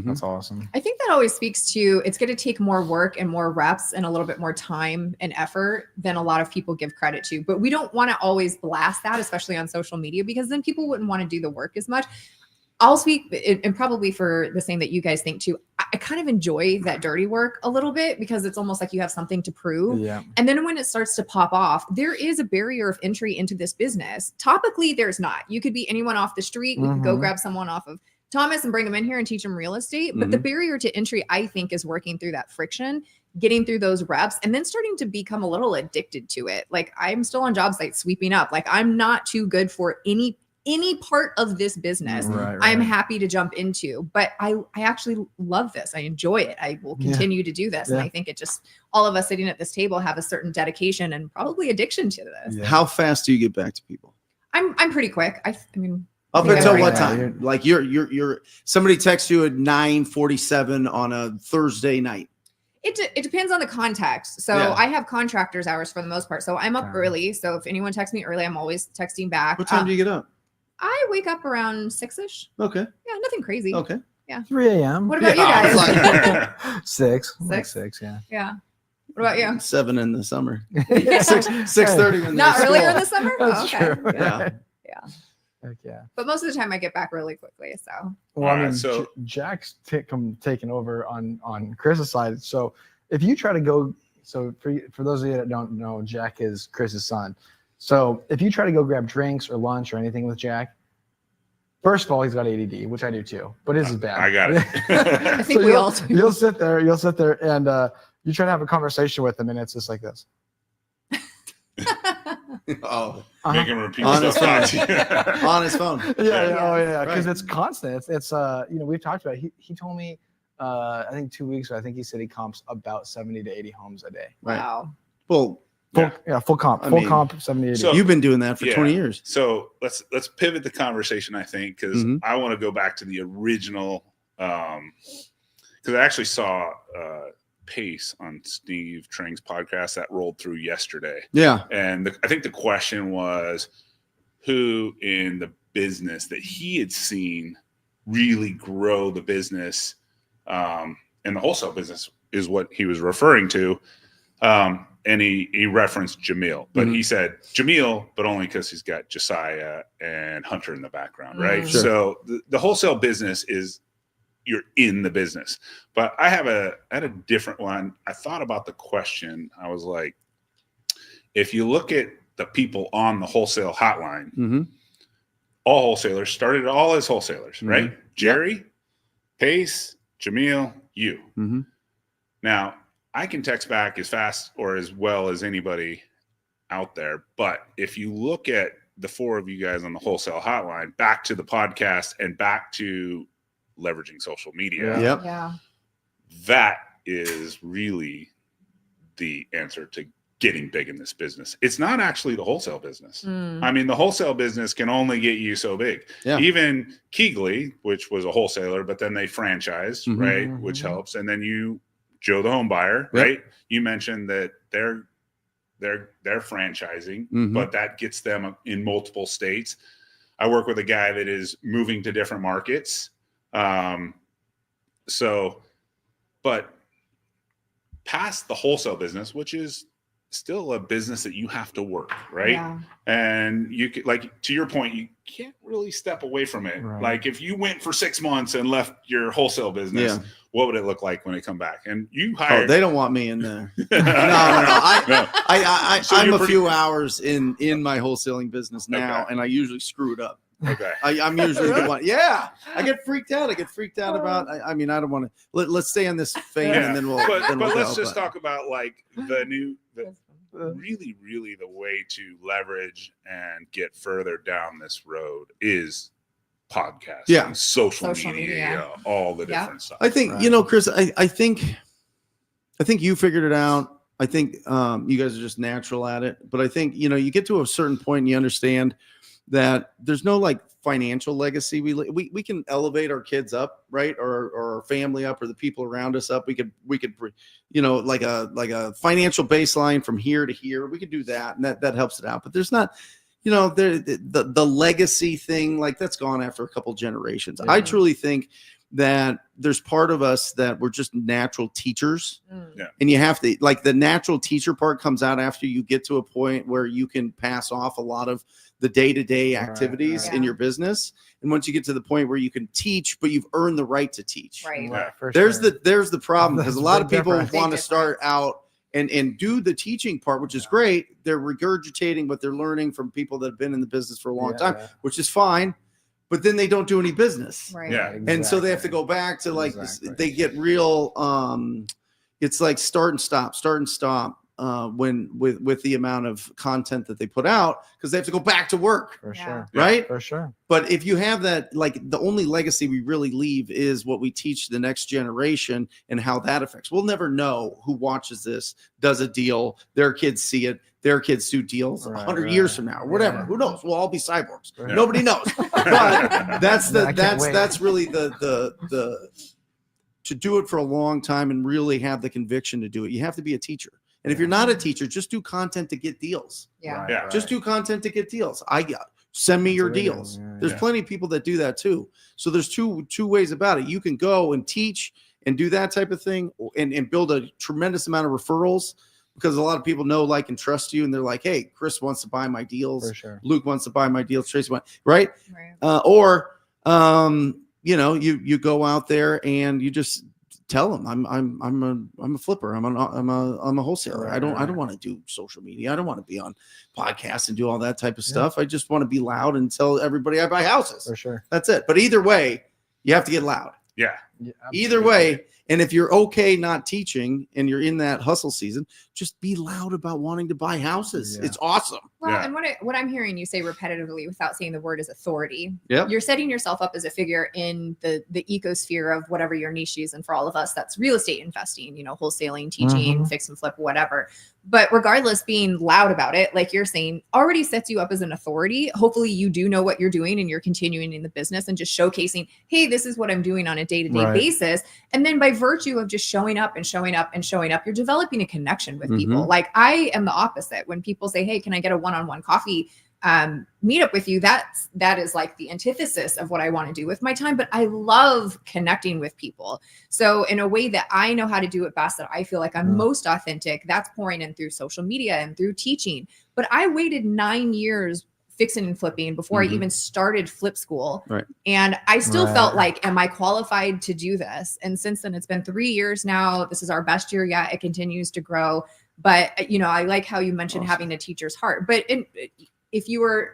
That's awesome. I think that always speaks to, it's going to take more work and more reps and a little bit more time and effort than a lot of people give credit to. But we don't want to always blast that, especially on social media, because then people wouldn't want to do the work as much. I'll speak, and probably for the same that you guys think too, I kind of enjoy that dirty work a little bit because it's almost like you have something to prove. Yeah. And then when it starts to pop off, there is a barrier of entry into this business. Topically, there's not. You could be anyone off the street. We could go grab someone off of Thomas and bring them in here and teach them real estate. But the barrier to entry, I think, is working through that friction, getting through those reps, and then starting to become a little addicted to it. Like, I'm still on job sites sweeping up. Like, I'm not too good for any part of this business. I'm happy to jump into, but I actually love this. I enjoy it. I will continue to do this. And I think it just, all of us sitting at this table have a certain dedication and probably addiction to this. How fast do you get back to people? I'm pretty quick. I mean, up until what time? Like you're somebody texts you at 9:47 on a Thursday night. It depends on the context. So I have contractors hours for the most part. So I'm up early. So if anyone texts me early, I'm always texting back. What time do you get up? I wake up around 6-ish. Okay. Yeah, nothing crazy. Okay. Yeah. 3 a.m. What about you guys? 6. Like 6? 6, yeah. Yeah. What about you? 7 in the summer. 6:30 in Not the earlier in the summer? That's okay. true. Yeah. Yeah. Heck yeah. But most of the time I get back really quickly. So Well, I mean, so Jack's taken over on Chris's side. So if you try to go, so for those of you that don't know, Jack is Chris's son. So if you try to go grab drinks or lunch or anything with Jack, first of all, he's got ADD, which I do too, but his is bad. I got it. I think we all do. You'll sit there and you try to have a conversation with him and it's just like this. Oh, make him repeat on his stuff. phone. On his phone. Yeah, because Right. it's constant. It's we've talked about it. He told me I think 2 weeks ago, I think he said he comps about 70 to 80 homes a day. Right. Wow. Well, Full comp. I Full mean, comp 70 80. so- you've been doing that for 20 years. So let's pivot the conversation, I think, because I want to go back to the original, because I actually saw Pace on Steve Trang's podcast that rolled through yesterday. Yeah. And I think the question was who in the business that he had seen really grow the business, and the wholesale business is what he was referring to. And he referenced Jamil, but he said Jamil, but only because he's got Josiah and Hunter in the background, right? Sure. So the wholesale business is, you're in the business. But I had a different one. I thought about the question. I was like, if you look at the people on the wholesale hotline, all wholesalers started all as wholesalers, right? Jerry, Pace, Jamil, you. Now, I can text back as fast or as well as anybody out there. But if you look at the four of you guys on the wholesale hotline, back to the podcast and back to leveraging social media, Yeah. that is really the answer to getting big in this business. It's not actually the wholesale business. I mean, the wholesale business can only get you so big. Yeah. Even Keegley, which was a wholesaler, but then they franchised, right? Which helps. And then Joe the home buyer, right? You mentioned that they're franchising, but that gets them in multiple states. I work with a guy that is moving to different markets. But past the wholesale business, which is still a business that you have to work, right? Yeah. And you could, like, to your point, you can't really step away from it. Right. Like if you went for 6 months and left your wholesale business, what would it look like when it come back? And you hired. Oh, they don't want me in there. No. No. I'm a few hours in my wholesaling business now, Okay. and I usually screw it up. Okay. I'm usually the one. Yeah, I get freaked out. About. I mean, I don't want to. Let's stay on this vein, and then we'll. But we'll let's go, just talk about like really the way to leverage and get further down this road is podcasting, social media, media. all the different stuff. I think, Chris, I think you figured it out. I think you guys are just natural at it. But I think, you get to a certain point and you understand that there's no like financial legacy. We can elevate our kids up, right? Or our family up, or the people around us up. We could, like a financial baseline from here to here. We could do that, and that helps it out. But there's not, the legacy thing, like that's gone after a couple generations. I truly think that there's part of us that we're just natural teachers. And you have to, like, the natural teacher part comes out after you get to a point where you can pass off a lot of the day-to-day activities in your business. And once you get to the point where you can teach, but you've earned the right to teach. Right. There's the problem, because a lot of people want to start out and do the teaching part, which is great. They're regurgitating what they're learning from people that have been in the business for a long time, which is fine. But then they don't do any business. Right. Yeah. Exactly. And so they have to go back to like, they get real, it's like start and stop when with the amount of content that they put out, because they have to go back to work. For sure. Right. For sure. But if you have that, like, the only legacy we really leave is what we teach the next generation and how that affects. We'll never know who watches this, does a deal, their kids see it, their kids do deals 100 years from now or whatever. Who knows? We'll all be cyborgs. Nobody knows. But that's really the to do it for a long time and really have the conviction to do it. You have to be a teacher. And if you're not a teacher, just do content to get deals. Just do content to get deals. Send me your deals. There's plenty of people that do that too. So there's two ways about it. You can go and teach and do that type of thing and build a tremendous amount of referrals, because a lot of people know, like, and trust you. And they're like, hey, Chris wants to buy my deals. For sure. Luke wants to buy my deals. Tracy wants, right? You go out there and you just tell them, I'm a flipper. I'm a wholesaler. I don't want to do social media. I don't want to be on podcasts and do all that type of stuff. I just want to be loud and tell everybody I buy houses. For sure. That's it. But either way, you have to get loud. Yeah. Either way. And if you're okay not teaching and you're in that hustle season, just be loud about wanting to buy houses. It's awesome. Well, and what I'm hearing you say repetitively without saying the word is authority. Yeah. You're setting yourself up as a figure in the ecosphere of whatever your niche is. And for all of us, that's real estate investing, wholesaling, teaching, fix and flip, whatever. But regardless, being loud about it, like you're saying, already sets you up as an authority. Hopefully you do know what you're doing and you're continuing in the business and just showcasing, hey, this is what I'm doing on a day-to-day basis. And then by virtue of just showing up, you're developing a connection with people. Like, I am the opposite. When people say, hey, can I get a one-on-one coffee meetup with you? That is like the antithesis of what I want to do with my time, but I love connecting with people. So in a way that I know how to do it best, that I feel like I'm most authentic, that's pouring in through social media and through teaching. But I waited 9 years fixing and flipping before I even started flip school. And I still felt like, am I qualified to do this? And since then, it's been 3 years now. This is our best year yet. It continues to grow. But, I like how you mentioned having a teacher's heart. But if you were,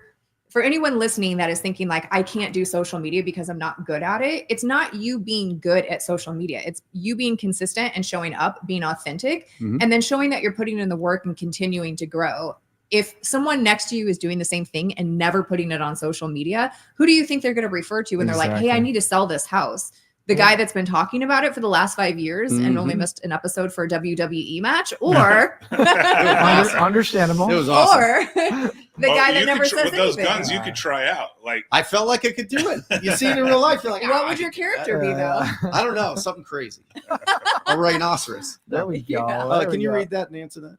for anyone listening that is thinking like, I can't do social media because I'm not good at it, it's not you being good at social media. It's you being consistent and showing up, being authentic, and then showing that you're putting in the work and continuing to grow. If someone next to you is doing the same thing and never putting it on social media, who do you think they're going to refer to when they're like, hey, I need to sell this house? The guy that's been talking about it for the last 5 years and only missed an episode for a WWE match, or understandable. It was awesome. Or the guy that never says with those anything. guns, you could try out. Like, I felt like I could do it. You see it in real life, you're like, What would your character be though? I don't know, something crazy. A rhinoceros. There we go. Can you read that and answer that?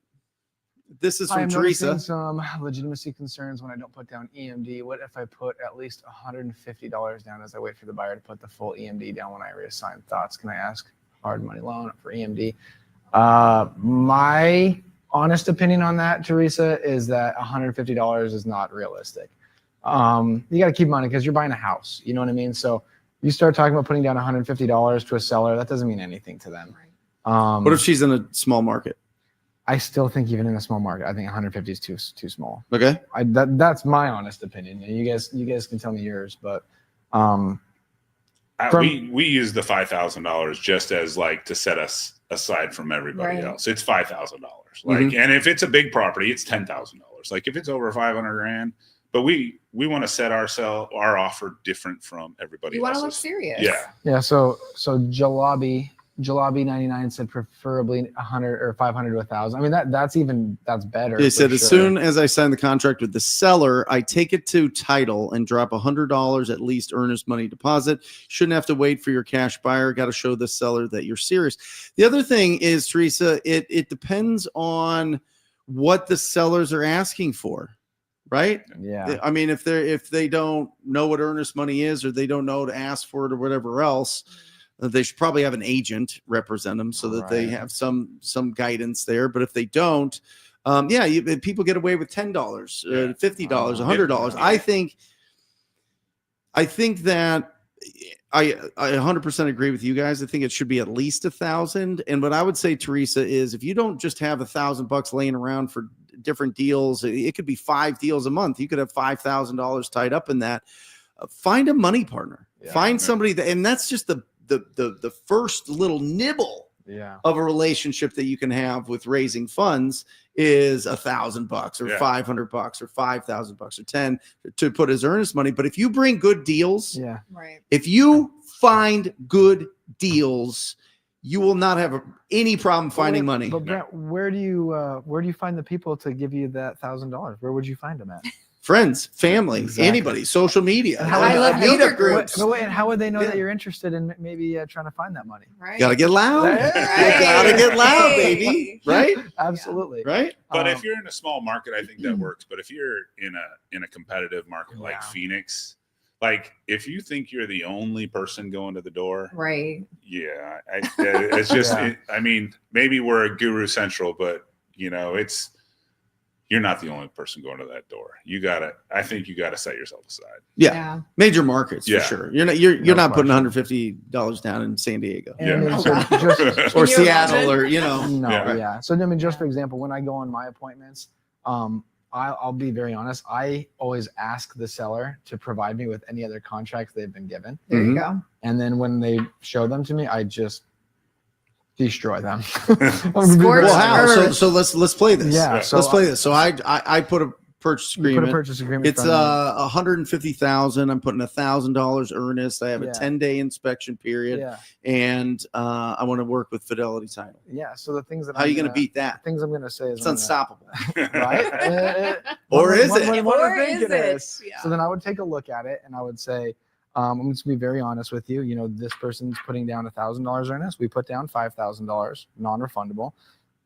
This is I from am Teresa. noticing some legitimacy concerns when I don't put down EMD. What if I put at least $150 down as I wait for the buyer to put the full EMD down when I reassign? Thoughts? Can I ask? Hard money loan for EMD. My honest opinion on that, Teresa, is that $150 is not realistic. You got to keep money because you're buying a house. You know what I mean? So you start talking about putting down $150 to a seller, that doesn't mean anything to them. What if she's in a small market? I still think even in a small market, I think 150 is too small. Okay. That's my honest opinion. You guys can tell me yours, but we use the $5,000 just as like to set us aside from everybody else. It's $5,000. Like, and if it's a big property, it's $10,000. Like if it's over 500 grand, but we want to set our offer different from everybody You want to else's. look serious. Yeah. Yeah. So Jalabi 99 said preferably 100 or 500 to 1,000. I mean, that's better. They said, for as sure. soon as I sign the contract with the seller, I take it to title and drop $100 at least earnest money deposit. Shouldn't have to wait for your cash buyer. Got to show the seller that you're serious. The other thing is, Teresa, it depends on what the sellers are asking for, right? Yeah. I mean, if they don't know what earnest money is, or they don't know to ask for it, or whatever else, they should probably have an agent represent them so that they have some guidance there. But if they don't, people get away with $10, $50, $100. I think that I 100% agree with you guys. I think it should be at least 1,000. And what I would say, Teresa, is if you don't just have $1,000 laying around for different deals, it could be 5 deals a month. You could have $5,000 tied up in that. Find a money partner. Find somebody that, and that's just the first little nibble of a relationship that you can have with raising funds is $1,000 or $500 or $5,000 or 10 to put as earnest money. But if you bring good deals, if you find good deals, you will not have any problem finding money. But Brent, where do you find the people to give you that $1,000? Where would you find them at? Friends, family, anybody, social media, meetup groups. And how would they know that you're interested in maybe trying to find that money? Right. Gotta get loud. Right. You gotta get loud, baby. Right? Absolutely. Right? But if you're in a small market, I think that works. But if you're in a competitive market like Phoenix, like if you think you're the only person going to the door, right? Yeah, it's just. I mean, maybe we're a Guru Central, but you're not the only person going to that door. I think you gotta set yourself aside. Yeah. Major markets for sure. You're not putting $150 down in San Diego. Or Seattle or So I mean, just for example, when I go on my appointments, I'll be very honest. I always ask the seller to provide me with any other contracts they've been given. There you go. And then when they show them to me, I just destroy them. So let's play this. Yeah. So let's play this. So I put a purchase agreement. It's $150,000. I'm putting $1,000 earnest. I have a 10-day inspection period, and I want to work with Fidelity Title. Yeah. So the things that how are you going to beat that? Things I'm going to say is it's unstoppable, right? Or is it? Or is it? So then I would take a look at it and I would say, I'm just gonna be very honest with you. This person's putting down $1,000 earnest. We put down $5,000 non-refundable.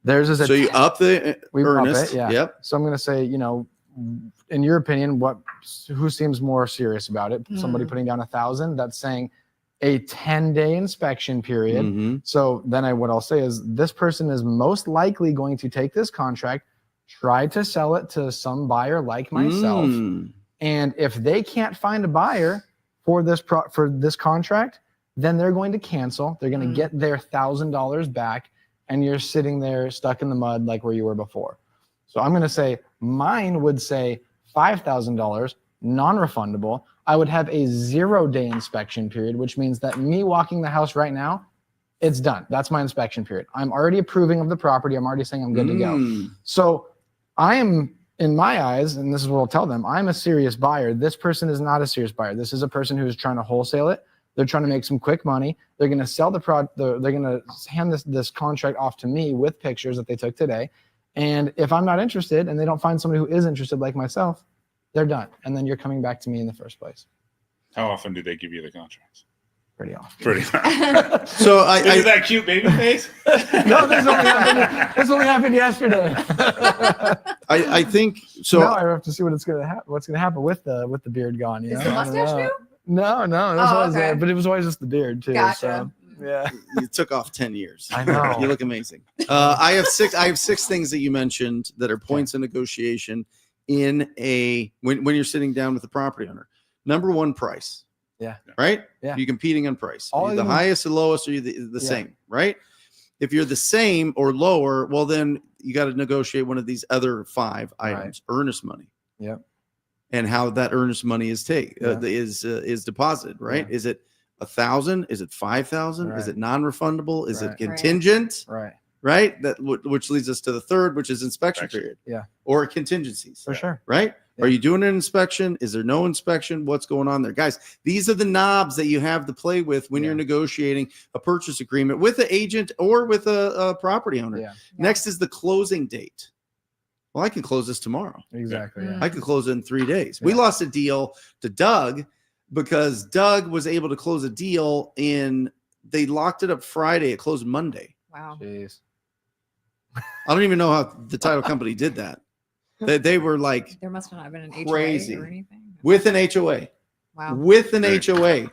Theirs is you up the earnest. Up it, yeah. Yep. So I'm gonna say, in your opinion, who seems more serious about it? Somebody putting down $1,000 that's saying a 10-day inspection period. So then what I'll say is this person is most likely going to take this contract, try to sell it to some buyer like myself, and if they can't find a buyer for this contract, then they're going to cancel. They're going to get their $1,000 back, and you're sitting there stuck in the mud like where you were before. So I'm going to say mine would say $5,000 non-refundable. I would have a 0-day inspection period, which means that me walking the house right now, it's done. That's my inspection period. I'm already approving of the property. I'm already saying I'm good to go. So I am, in my eyes, and this is what I'll tell them, I'm a serious buyer. This person is not a serious buyer. This is a person who's trying to wholesale it. They're trying to make some quick money. They're going to sell the product. They're going to hand this contract off to me with pictures that they took today. And if I'm not interested and they don't find somebody who is interested like myself, they're done. And then you're coming back to me in the first place. How often do they give you the contracts? Pretty often. Pretty often. So is that cute baby face? No, this only happened yesterday. I think so. Now I have to see what's going to happen with the beard gone. Is the mustache new? No. But it was always just the beard too. Gotcha. So, yeah. You took off 10 years. I know. You look amazing. I have 6 things that you mentioned that are points of negotiation when you're sitting down with the property owner. Number 1, price. Yeah. Right? Yeah. You're competing on price. Are you the highest or lowest, or you the same, right? If you're the same or lower, well, then you got to negotiate one of these other 5 items. Right. Earnest money. Yep. And how that earnest money is is deposited, right? Yeah. Is it 1,000? Is it 5,000? Right. Is it non-refundable? Is it contingent? Right. That which leads us to the third, which is inspection period. Yeah. Or contingencies. For sure. Right. Are you doing an inspection? Is there no inspection? What's going on there? Guys, these are the knobs that you have to play with when you're negotiating a purchase agreement with an agent or with a property owner. Yeah. Next is the closing date. Well, I can close this tomorrow. Exactly. Yeah. I can close it in 3 days. We lost a deal to Doug because Doug was able to close a deal they locked it up Friday. It closed Monday. Wow. Jeez. I don't even know how the title company did that. They were like There must not have been an crazy. HOA or anything. With an HOA. Wow. With an HOA.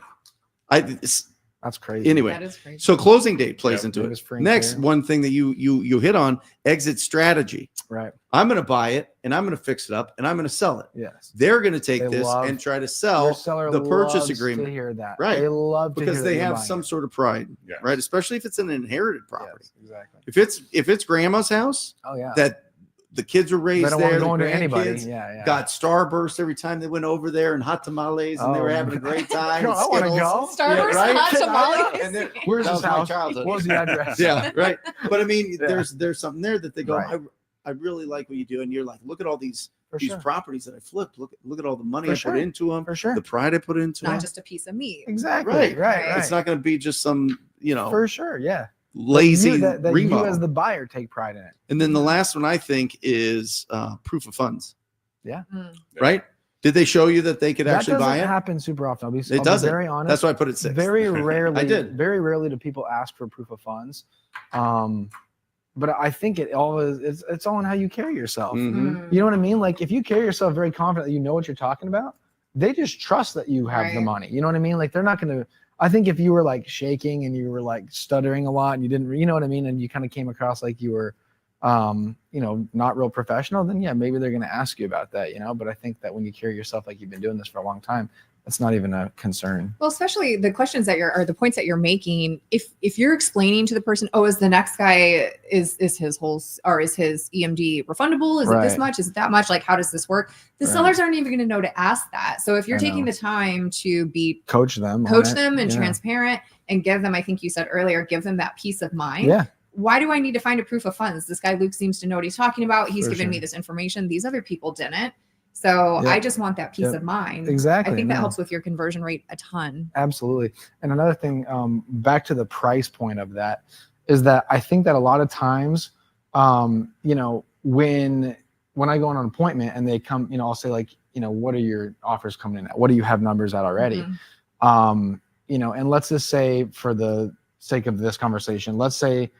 That's crazy. Anyway, That is crazy. so closing date plays into It it. was free and Next, clear. one thing that you hit on, exit strategy. Right. I'm going to buy it and I'm going to fix it up and I'm going to sell it. Yes. They're going to take They this love- and try to Your sell seller the purchase loves agreement. to hear that. Right. They love to because hear they that you're have buying some it. sort of pride, Yes. right? Especially if it's an inherited property. Yes, exactly. If it's grandma's house Oh yeah. that the kids were They raised don't want there, to go the into anybody. grandkids Yeah. got Starburst every time they went over there and hot tamales and they were Oh, having a great time. I and want to Skittles. go. Starburst Yeah, right? hot Yeah, tamales. And then- Where's That his was my house? childhood. What was the address? Yeah, right. But I mean, Yeah. there's something there that they go, Right. I really like what you do, and you're like, look at all these For these sure. properties that I flipped. Look at all the money For I sure. put into them, For sure. the pride I put into Not them. just a piece of meat. Exactly. Right. Right. It's not going to be just some For sure. Yeah. lazy that you remodel. as the buyer take pride in it. And then the last one I think is proof of funds. Mm. Right? Did they show you that they could That actually doesn't buy it? happen super often. I'll be It doesn't. very honest. That's why I put it 6. Very rarely. I did. Very rarely do people ask for proof of funds. But I think it's all in how you carry yourself. Mhm. You know what I mean? Like if you carry yourself very confident that you know what you're talking about, they just trust that you have the Right. money. You know what I mean? Like they're not going to. I think if you were like shaking and you were like stuttering a lot and you didn't, you know what I mean, and you kind of came across like you were, not real professional, then yeah, maybe they're going to ask you about that, But I think that when you carry yourself like you've been doing this for a long time, that's not even a concern. Well, especially the questions that or the points that you're making. If you're explaining to the person, oh, is the next guy is his whole or is his EMD refundable? Is it this Right. much? Is it that much? Like, how does this work? The Right. sellers aren't even going to know to ask that. So if you're I taking know. the time to be Coach them and transparent and give them, I think you said earlier, give them that peace of mind. Yeah. Why do I need to find a proof of funds? This guy Luke seems to know what he's talking about. He's For given me sure. this information. These other people didn't. So Yep. I just want that peace Yep. of mind. Exactly. I think that no. helps with your conversion rate a ton. Absolutely. And another thing, back to the price point of that, is that I think that a lot of times, when I go on an appointment and they come, I'll say like, what are your offers coming in at? What do you have numbers at already? Mhm. And let's just say for the sake of this conversation, let's say,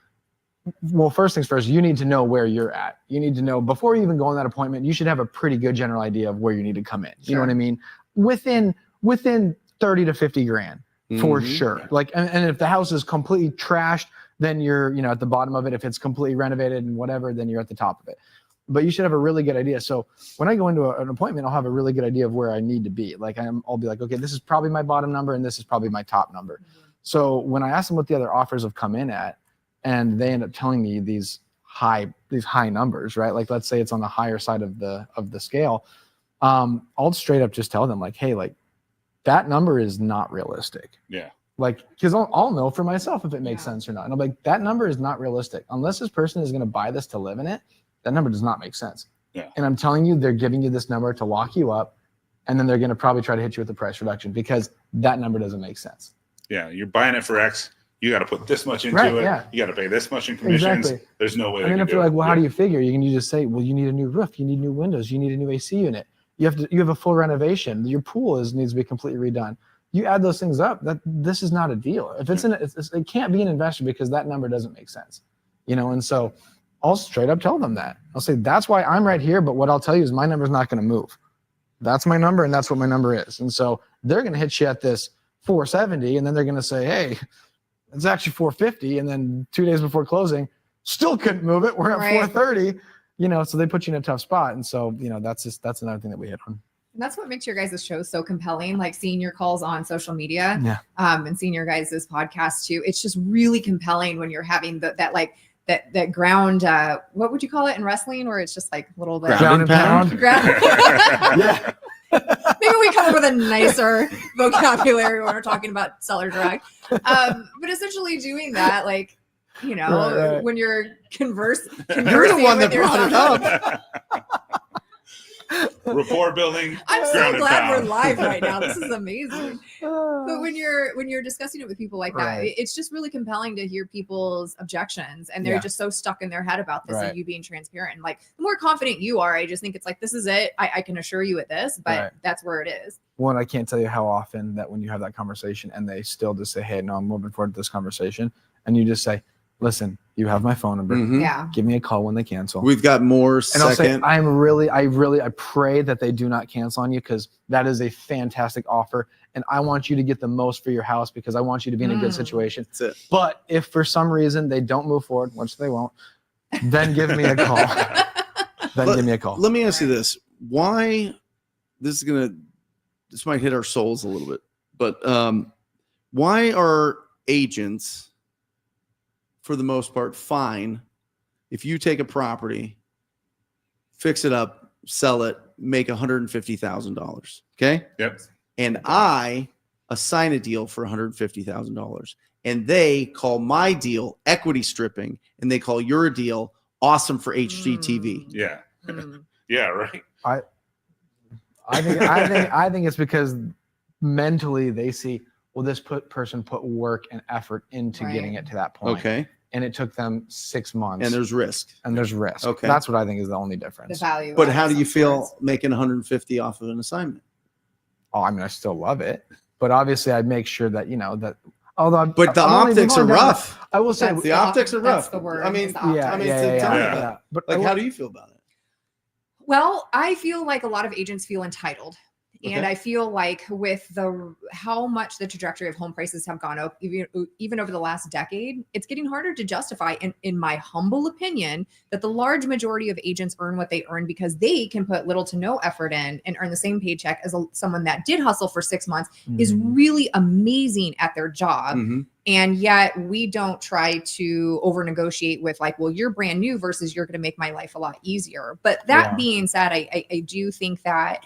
well, first things first, you need to know where you're at. You need to know before you even go on that appointment, you should have a pretty good general idea of where you need to come in. You know what I mean? Within 30 to 50 grand for Mhm. sure. Like, and if the house is completely trashed, then you're, at the bottom of it. If it's completely renovated and whatever, then you're at the top of it. But you should have a really good idea. So when I go into an appointment, I'll have a really good idea of where I need to be. Like I'll be like, okay, this is probably my bottom number and this is probably my top number. So when I ask them what the other offers have come in at, and they end up telling me these high numbers, right? Like let's say it's on the higher side of the scale. I'll straight up just tell them like, hey, like that number is not realistic. Yeah. Like, because I'll know for myself if it makes Yeah. sense or not. And I'm like, that number is not realistic. Unless this person is going to buy this to live in it, that number does not make sense. Yeah. And I'm telling you, they're giving you this number to lock you up. And then they're going to probably try to hit you with a price reduction because that number doesn't make sense. Yeah. You're buying it for X. You got to put this much into Right, it. yeah. You got to pay this much in commissions. Exactly. There's no way. And then they if can you're do like, it. well, how do you figure? You just say, well, you need a new roof, you need new windows, you need a new AC unit. You have a full renovation. Your pool needs to be completely redone. You add those things up. This is not a deal. If it can't be an investor because that number doesn't make sense, And so I'll straight up tell them that. I'll say that's why I'm right here. But what I'll tell you is my number is not going to move. That's my number, and that's what my number is. And so they're going to hit you at this 470, and then they're going to say, hey, it's actually 450, and then 2 days before closing, still couldn't move it. We're at Right. 430, so they put you in a tough spot. And so, that's another thing that we hit on. And that's what makes your guys' show so compelling. Like seeing your calls on social media, Yeah. And seeing your guys' podcast too. It's just really compelling when you're having that ground. What would you call it in wrestling? Where it's just like a little bit Ground and pound. ground. Yeah. Maybe we come up with a nicer vocabulary when we're talking about seller direct. But essentially doing that, like, Right. when you're conversing You're the one that with your brought it seller. up. rapport building. I'm so ground and glad we're pound. live right now. This is amazing. But when you're discussing it with people like that, Right. it's just really compelling to hear people's objections, and they're Yeah. just so stuck in their head about this, Right. and you being transparent. And like the more confident you are, I just think it's like, this is it. I can assure you at this, but Right. that's where it is. One, I can't tell you how often that when you have that conversation and they still just say, hey, no, I'm moving forward to this conversation. And you just say, listen, you have my phone number. Mhm. Yeah. Give me a call when they cancel. We've got more And I'll say, second. I pray that they do not cancel on you, because that is a fantastic offer. And I want you to get the most for your house, because I want you to be in a good situation. That's it. But if for some reason they don't move forward, which they won't, then give me a call. Give me a call. Let me ask you this. Why this might hit our souls a little bit, but why are agents, for the most part, fine if you take a property, fix it up, sell it, make $150,000? Okay. Yep. And I assign a deal for $150,000, and they call my deal equity stripping, and they call your deal awesome for HGTV. Yeah. Mm. Yeah. Right. I think it's because mentally they see, well, this person put work and effort into Right. getting it to that point. Okay. And it took them 6 months. And there's risk. risk. Okay. That's what I think is the only The difference. value. But of how do some you feel sorts. making 150 off of an assignment? Oh, I mean, I still love it, but obviously I'd make sure that, that although But the I'm only optics are going down rough. I will say, That's The optics are that's rough. the word. I mean, is the optics. I mean, tell me about it. But Like, how do you feel about it? Well, I feel like a lot of agents feel entitled. And Okay. I feel like with how much the trajectory of home prices have gone up, even over the last decade, it's getting harder to justify, in my humble opinion, that the large majority of agents earn what they earn because they can put little to no effort in and earn the same paycheck as someone that did hustle for 6 months, is really amazing at their job. Mhm. And yet we don't try to over negotiate with like, well, you're brand new versus you're going to make my life a lot easier. But that Yeah. being said, I do think that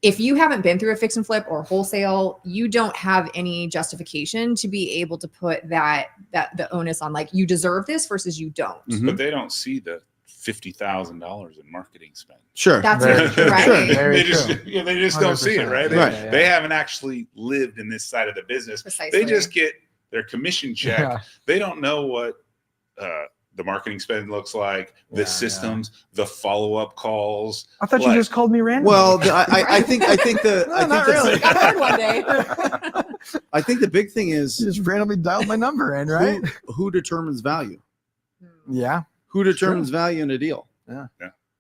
if you haven't been through a fix and flip or wholesale, you don't have any justification to be able to put that the onus on like, you deserve this versus you don't. Mhm. But they don't see the $50,000 in marketing spend. Sure. That's Very it, true. right? Sure. they Very just true. they just don't see it, 100%. right? Right. They haven't actually lived in this side of the business. Precisely. They just get their commission check. Yeah. They don't know what the marketing spend looks like, the Yeah, systems, the follow-up calls. I thought you Like- just called me randomly. Well, I think the No, not really. Got heard one day. I think the big thing you is just randomly dialed my number in, right? who determines value. Yeah. Who determines value in a deal?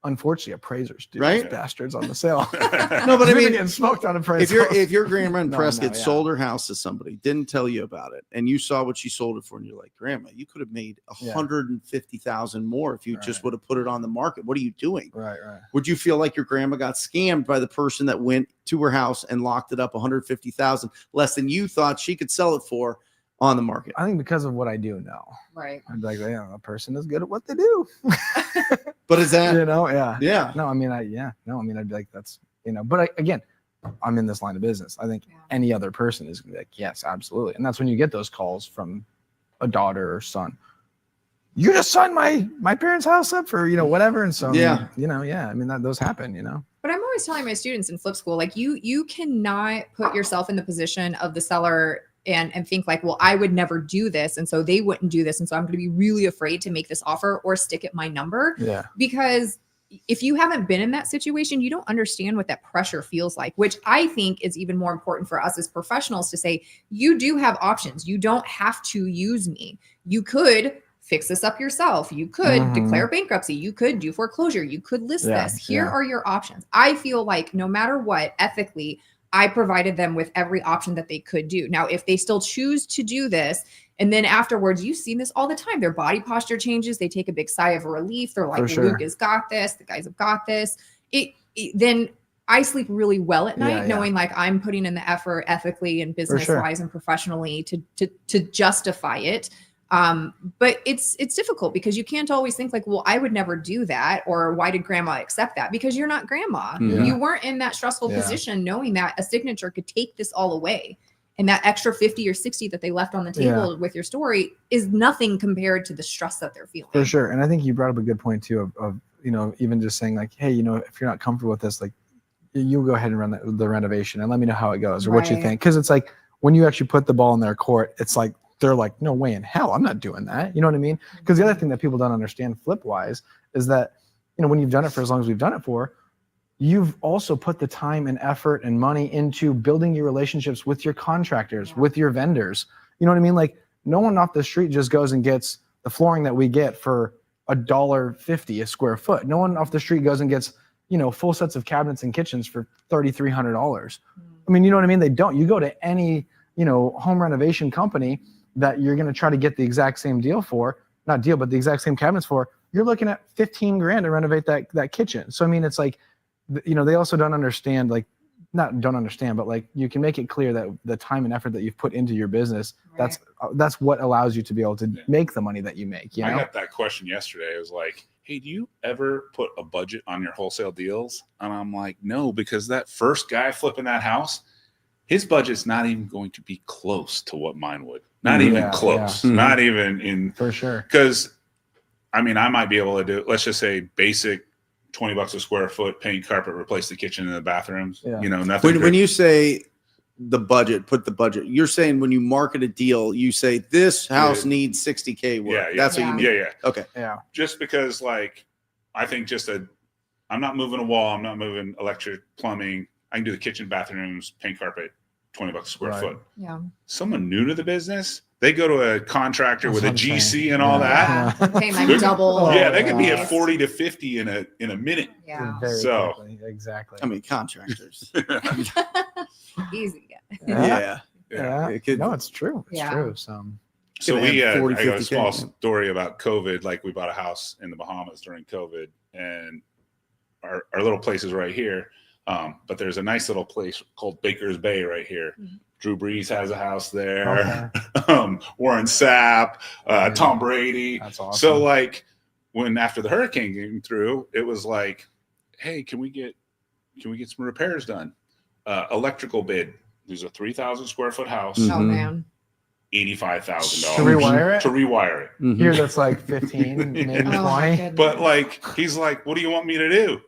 Unfortunately, appraisers do. Right? Those bastards on the sale. No, but I We've been mean, getting smoked on appraisals. if your grandma in No, Prescott yeah. sold her house to somebody, didn't tell you about it, and you saw what she sold it for, and you're like, Grandma, you could have made Yeah. 150,000 more if you just Right. would have put it on the market. What are you doing? Right, right. Would you feel like your grandma got scammed by the person that went to her house and locked it up 150,000 less than you thought she could sell it for on the market? I think because of what I do now, Right. I'd be like, yeah, a person is good at what they do. But is that Yeah. yeah? No, I mean, I'd be like, that's, but again, I'm in this line of business. I think Yeah. any other person is gonna be like, yes, absolutely. And that's when you get those calls from a daughter or son. You just signed my parents' house up for, whatever. And so, Yeah. I mean, those happen, But I'm always telling my students in flip school, like you cannot put yourself in the position of the seller and think like, well, I would never do this. And so they wouldn't do this. And so I'm going to be really afraid to make this offer or stick at my number, Yeah. because if you haven't been in that situation, you don't understand what that pressure feels like, which I think is even more important for us as professionals to say, you do have options. You don't have to use me. You could fix this up yourself. You could Mhm. declare bankruptcy. You could do foreclosure. You could list Yeah, this. Here yeah. are your options. I feel like no matter what, ethically, I provided them with every option that they could do. Now, if they still choose to do this, and then afterwards, you've seen this all the time, their body posture changes. They take a big sigh of relief. They're like, For sure. Luke has got this. The guys have got this. Then I sleep really well at night, Yeah. knowing like I'm putting in the effort ethically and business sure. wise and professionally to justify it. But it's difficult because you can't always think like, well, I would never do that, or why did grandma accept that? Because you're not grandma. Yeah. You weren't in that stressful Yeah. position knowing that a signature could take this all away. And that extra 50 or 60 that they left on the table with your story is nothing compared to the stress that they're feeling. For sure. And I think you brought up a good point too of even just saying like, hey, if you're not comfortable with this, like, you go ahead and run the renovation and let me know how it goes or what you Right. think. Because it's like when you actually put the ball in their court, it's like they're like, no way in hell, I'm not doing that. You know what I mean? Because the other thing that people don't understand flip wise is that, you know, when you've done it for as long as we've done it for, you've also put the time and effort and money into building your relationships with your contractors, with your vendors. You know what I mean? Like no one off the street just goes and gets the flooring that we get for $1.50 a square foot. No one off the street goes and gets, you know, full sets of cabinets and kitchens for $3,300. I mean, you know what I mean? They don't. You go to any, you know, home renovation company that you're going to try to get the exact same deal for, not deal, but the exact same cabinets for, you're looking at 15 grand to renovate that kitchen. So, I mean, it's like, you know, they also don't understand, like, not don't understand, but like you can make it clear that the time and effort that you've put into your business, Right. that's what allows you to be able to make the money that you make. You know? I got that question yesterday. It was like, hey, do you ever put a budget on your wholesale deals? And I'm like, no, because that first guy flipping that house, his budget's not even going to be close to what mine would. Not even close. Yeah. Not even in. For sure. Because, I mean, I might be able to do, let's just say basic $20 a square foot, paint, carpet, replace the kitchen and the bathrooms. Yeah. You know, nothing. When you say the budget, put the budget, you're saying when you market a deal, you say this house needs $60K work. Yeah, That's what you mean. Yeah. Okay. Yeah. Just because, like, I think I'm not moving a wall. I'm not moving electric, plumbing. I can do the kitchen, bathrooms, paint, carpet, $20 a square foot. Yeah. Someone new to the business, they go to a contractor with a That's what I'm GC saying. and all Yeah. that. Paying like double. Yeah, they could be at price. 40 to 50 in a minute. Yeah. Very So- quickly. Exactly. I mean, contractors. Easy. Yeah. Yeah. It could- No, it's true. It's Yeah. true. So Gonna we add 40, I got a 50K. small story about COVID. Like we bought a house in the Bahamas during COVID, and our little place is right here. But there's a nice little place called Baker's Bay right here. Mhm. Drew Brees has a house there. Warren Sapp, Tom Brady. That's awesome. So like when after the hurricane came through, it was like, hey, can we get some repairs done? Electrical bid. There's a 3,000 square foot house, Mhm. Oh man. $85,000 To rewire it? To rewire it. Mhm. Here, that's like 15, maybe Oh, my 20. goodness. But like he's like, what do you want me to do?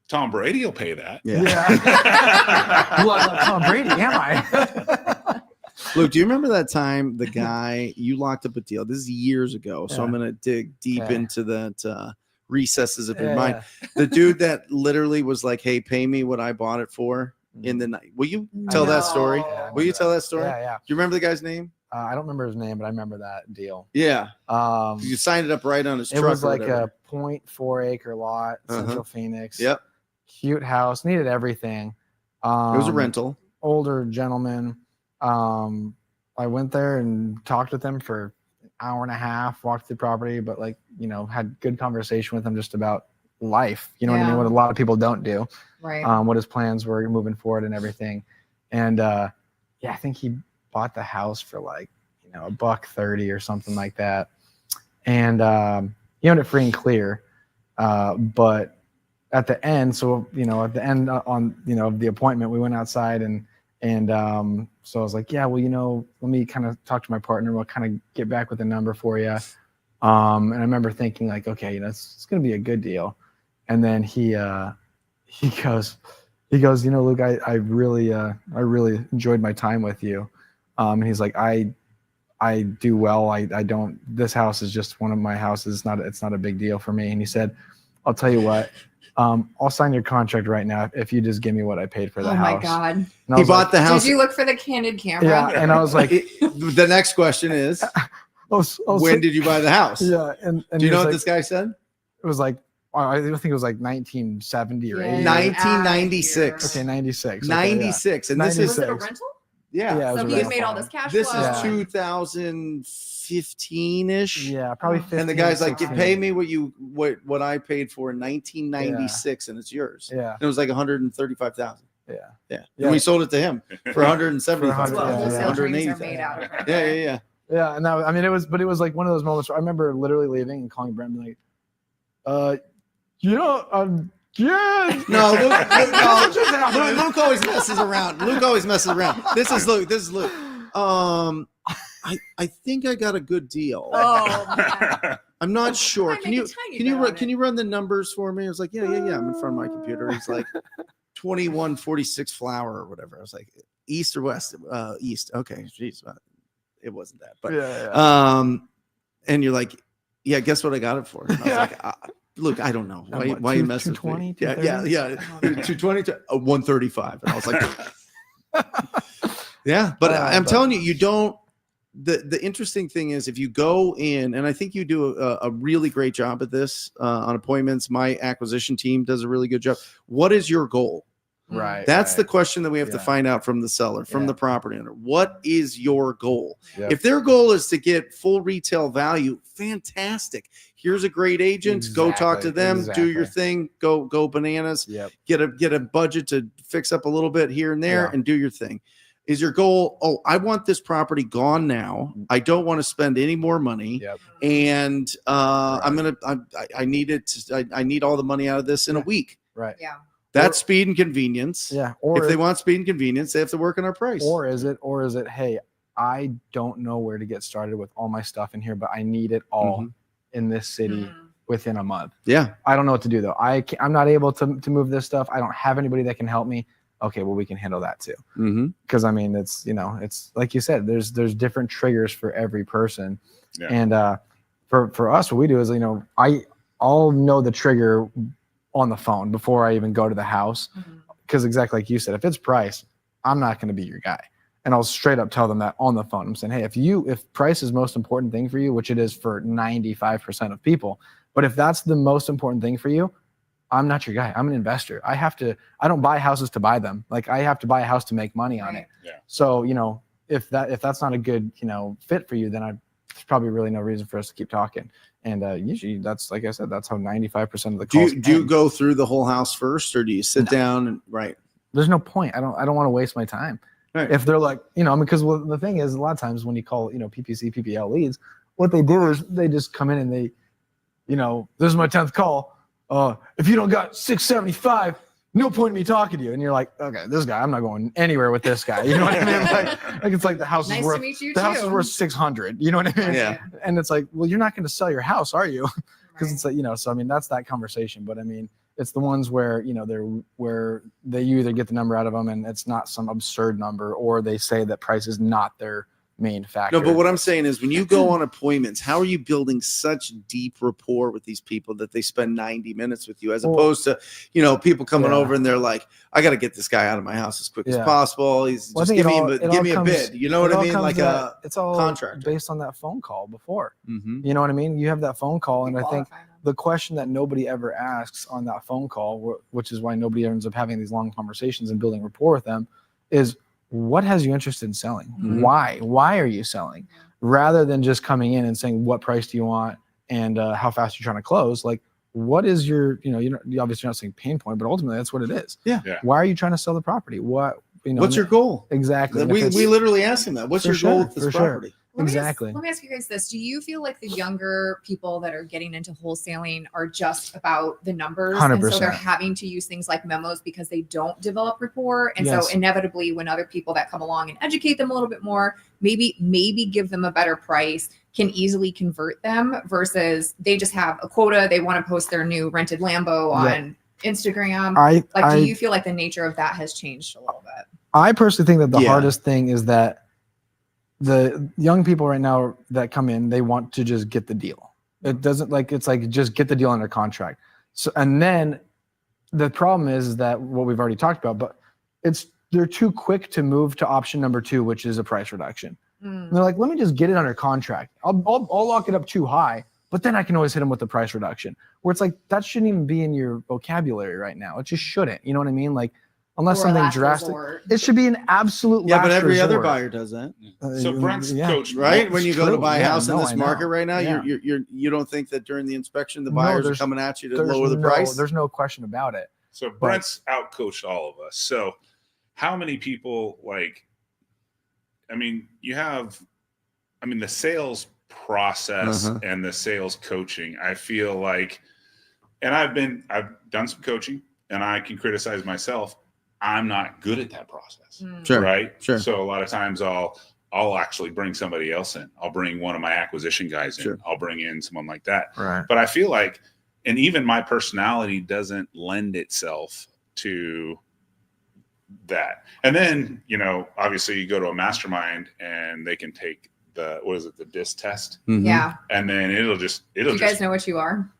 Tom Brady will pay that. Yeah. Yeah. Well, Tom Brady, am I? Luke, do you remember that time the guy you locked up a deal? This is years ago, so I'm Yeah. gonna dig deep Okay. into that recesses of your Yeah, mind. The dude that literally was like, "Hey, pay me what I bought it for in the night." Will you tell that story? Yeah, I Will you remember tell that story? Yeah, yeah. Do you remember the guy's name? I don't remember his name, but I remember that deal. Yeah, Um, you signed it up right on his it truck. was or like whatever. a 0.4 acre lot, Central Phoenix. Yep, Cute house, needed everything. it was a rental. Older gentleman. I went there and talked with him for an hour and a half, walked through the property, but like, you know, had good conversation with him just about life. You know what I mean? Yeah. What a lot of people don't do. Right. What his plans were moving forward and everything. And yeah, I think he bought the house for like, you know, $130 or something like that. And he owned it free and clear. But at the end, so, you know, at the end on, you know, of the appointment, we went outside and so I was like, yeah, well, you know, let me kind of talk to my partner. We'll kind of get back with a number for you. And I remember thinking like, okay, you know, it's going to be a good deal. And then he goes, you know, Luke, I really enjoyed my time with you. And he's like, I do well. I don't, this house is just one of my houses. It's not a big deal for me. And he said, I'll tell you what, I'll sign your contract right now if you just give me what I paid for the Oh house. my God. And I He was bought like, the house. Did you look for the candid camera? yeah. And I was like, The next question is, when did you buy the house? yeah. And Do you he know was what like, this guy said? it was like, I think it was like 1970 or Yeah. 80. 1996. Okay, 96. Okay, yeah. 96. And this Was is, it a 96. rental? yeah, Yeah, it was So a he rental made all farm. this cash this flow. Yeah. is 2015-ish. Yeah, probably 15. And the guy's like, you 16. pay me what I paid for in 1996 and it's yours. Yeah, And it was like 135,000. yeah. Yeah. Yeah. And we sold it to him for 175,000. That's what Yeah, wholesale yeah. trains are 180,000. made out of. Right? Yeah, yeah, yeah. Yeah, and that, I mean, it was like one of those moments where I remember literally leaving and calling Brent and being like, yeah. No, Luke always messes around. Luke always messes around. This is Luke. I think I got a good deal. Oh, man. I'm not sure. I Can make a you tiny can you bit run on can it. you run the numbers for me? I was like, yeah. I'm in front of my computer. He's like, 2146 Flower or whatever. I was like, east or west? East. Okay. Jeez. It wasn't that, but, and you're like, yeah, guess what I got it for? And I was like, look, I don't know. Why you messing with me? 220? Yeah. 220 to 135. And I was like, yeah, but I'm telling you, you don't, the interesting thing is if you go in, and I think you do a really great job at this on appointments. My acquisition team does a really good job. What is your goal? Right. That's the question that we have to find out from the seller, from the property owner. What is your goal? Yep. If their goal is to get full retail value, fantastic. Here's a great agent. Go talk to them. Do your thing. Go bananas. Yep. Get a budget to fix up a little bit here and there, and do your thing. Is your goal? Oh, I want this property gone now. I don't want to spend any more money. Yep. And I need it. I need all the money out of this in a week. Right. Yeah. That's speed and convenience. Yeah. Or if they want speed and convenience, they have to work on our price. Or is it, hey, I don't know where to get started with all my stuff in here, but I need it all in this city within a month. Yeah. I don't know what to do though. I'm not able to move this stuff. I don't have anybody that can help me. Okay, well, we can handle that too. Because I mean, it's it's like you said, there's different triggers for every person. Yeah. And for us, what we do is, I'll know the trigger on the phone before I even go to the house. Because exactly like you said, if it's price, I'm not going to be your guy. And I'll straight up tell them that on the phone. I'm saying, hey, if price is the most important thing for you, which it is for 95% of people, but if that's the most important thing for you, I'm not your guy. I'm an investor. I don't buy houses to buy them. Like I have to buy a house to make money on it. Yeah. So, if that's not a good, fit for you, then there's probably really no reason for us to keep talking. And usually that's, like I said, that's how 95% of the calls. Do you go through the whole house first, or do you sit down and There's no point. I don't want to waste my time. Right. If they're like, because the thing is, a lot of times when you call, PPC, PPL leads, what they do is they just come in and they, this is my 10th call. If you don't got 675, no point in me talking to you. And you're like, okay, this guy, I'm not going anywhere with this guy. You know what I mean? Like it's like the house is worth house is worth 600. You know what I mean? Yeah. And it's like, well, you're not going to sell your house, are you? Because it's like, so I mean, that's that conversation. But I mean, it's the ones where where you either get the number out of them and it's not some absurd number, or they say that price is not their main factor. No, but what I'm saying is when you go on appointments, how are you building such deep rapport with these people that they spend 90 minutes with you, as opposed to, people coming over and they're like, I got to get this guy out of my house as quick as possible. He's just give me a bid. You know what I mean? Like it's all contract based on that phone call before. You know what I mean? You have that phone call, and I think the question that nobody ever asks on that phone call, which is why nobody ends up having these long conversations and building rapport with them, is, what has you interested in selling? Why are you selling? Rather than just coming in and saying, what price do you want and how fast you're trying to close? Like, what is your, you obviously not saying pain point, but ultimately that's what it is. Yeah. Why are you trying to sell the property? What's your goal? Exactly. We literally ask them that. What's your goal with this property? Let me ask you guys this. Do you feel like the younger people that are getting into wholesaling are just about the numbers? 100%. And so they're having to use things like memos because they don't develop rapport. And so inevitably, when other people that come along and educate them a little bit more, maybe give them a better price, can easily convert them, versus they just have a quota. They want to post their new rented Lambo on Instagram. Do you feel like the nature of that has changed a little bit? I personally think that the hardest thing is that the young people right now that come in, they want to just get the deal. It doesn't it's like just get the deal under contract. So, and then the problem is that what we've already talked about, but they're too quick to move to option number 2, which is a price reduction. And they're like, let me just get it under contract. I'll lock it up too high, but then I can always hit them with the price reduction. Where it's like, that shouldn't even be in your vocabulary right now. It just shouldn't. You know what I mean? Like, unless something drastic, it should be an absolute. Yeah, but every other buyer does that. So Brent's coach, right? When you go to buy a house in this market right now, you don't think that during the inspection the buyers are coming at you to lower the price? There's no question about it. So Brent's outcoached all of us. So how many people the sales process and the sales coaching, I feel like, and I've done some coaching and I can criticize myself. I'm not good at that process. Sure. Right. Sure. So a lot of times I'll actually bring somebody else in. I'll bring one of my acquisition guys in. Sure. I'll bring in someone like that. Right. But I feel like, and even my personality doesn't lend itself to that. And then, obviously you go to a mastermind and they can take the DISC test. Mm-hmm. Yeah. And then it'll Do you guys know what you are?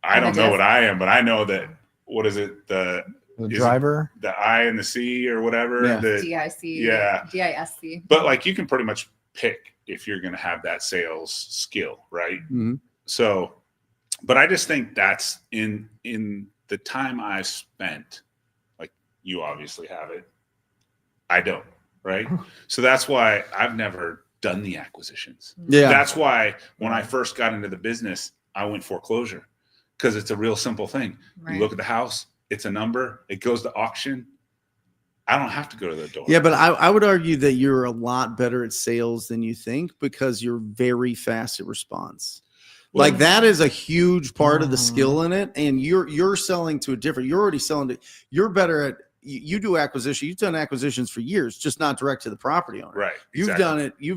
I don't know what I am, but I know that, what is it? The driver? The I and the C or whatever. Yeah. DIC. Yeah. DISC. But like, you can pretty much pick if you're going to have that sales skill, right? Mm-hmm. So, but I just think that's in the time I've spent, like you obviously have it. I don't, right? So that's why I've never done the acquisitions. Yeah. That's why when I first got into the business, I went foreclosure, because it's a real simple thing. Right. You look at the house, it's a number, it goes to auction. I don't have to go to the door. Yeah, but I would argue that you're a lot better at sales than you think, because you're very fast at response. Well, Like, that is a huge part of the skill in it. And you're selling to you're already selling to, you're better at, you do acquisition. You've done acquisitions for years, just not direct to the property owner. right. You've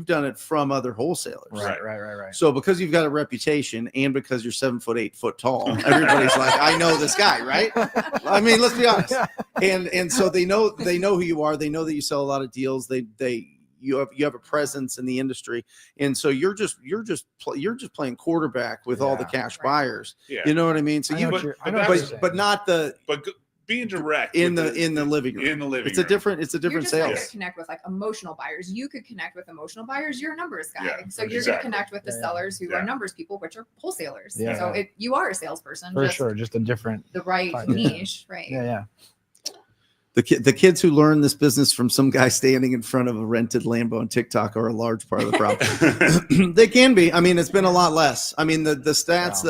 done it from other wholesalers. Right. So because you've got a reputation, and because you're 7 foot 8 foot tall, everybody's like, I know this guy, right? I mean, let's be honest. And so they know who you are. They know that you sell a lot of deals. You have a presence in the industry, and so you're just playing quarterback with all the cash buyers. Yeah. You know what I mean? So but not the being direct in the living room. In the living It's a room. different You're just sales. not gonna connect with like emotional buyers. You could connect with emotional buyers. You're a numbers guy, Yeah, so you're exactly. gonna connect with the sellers who Yeah. are numbers people, which are wholesalers. Yeah. So you are a salesperson, For just sure. Just a different. the right Yeah. niche, right? Yeah. The kids who learn this business from some guy standing in front of a rented Lambo on TikTok are a large part of the problem. They can be. I mean, it's been a lot less. I mean, the stats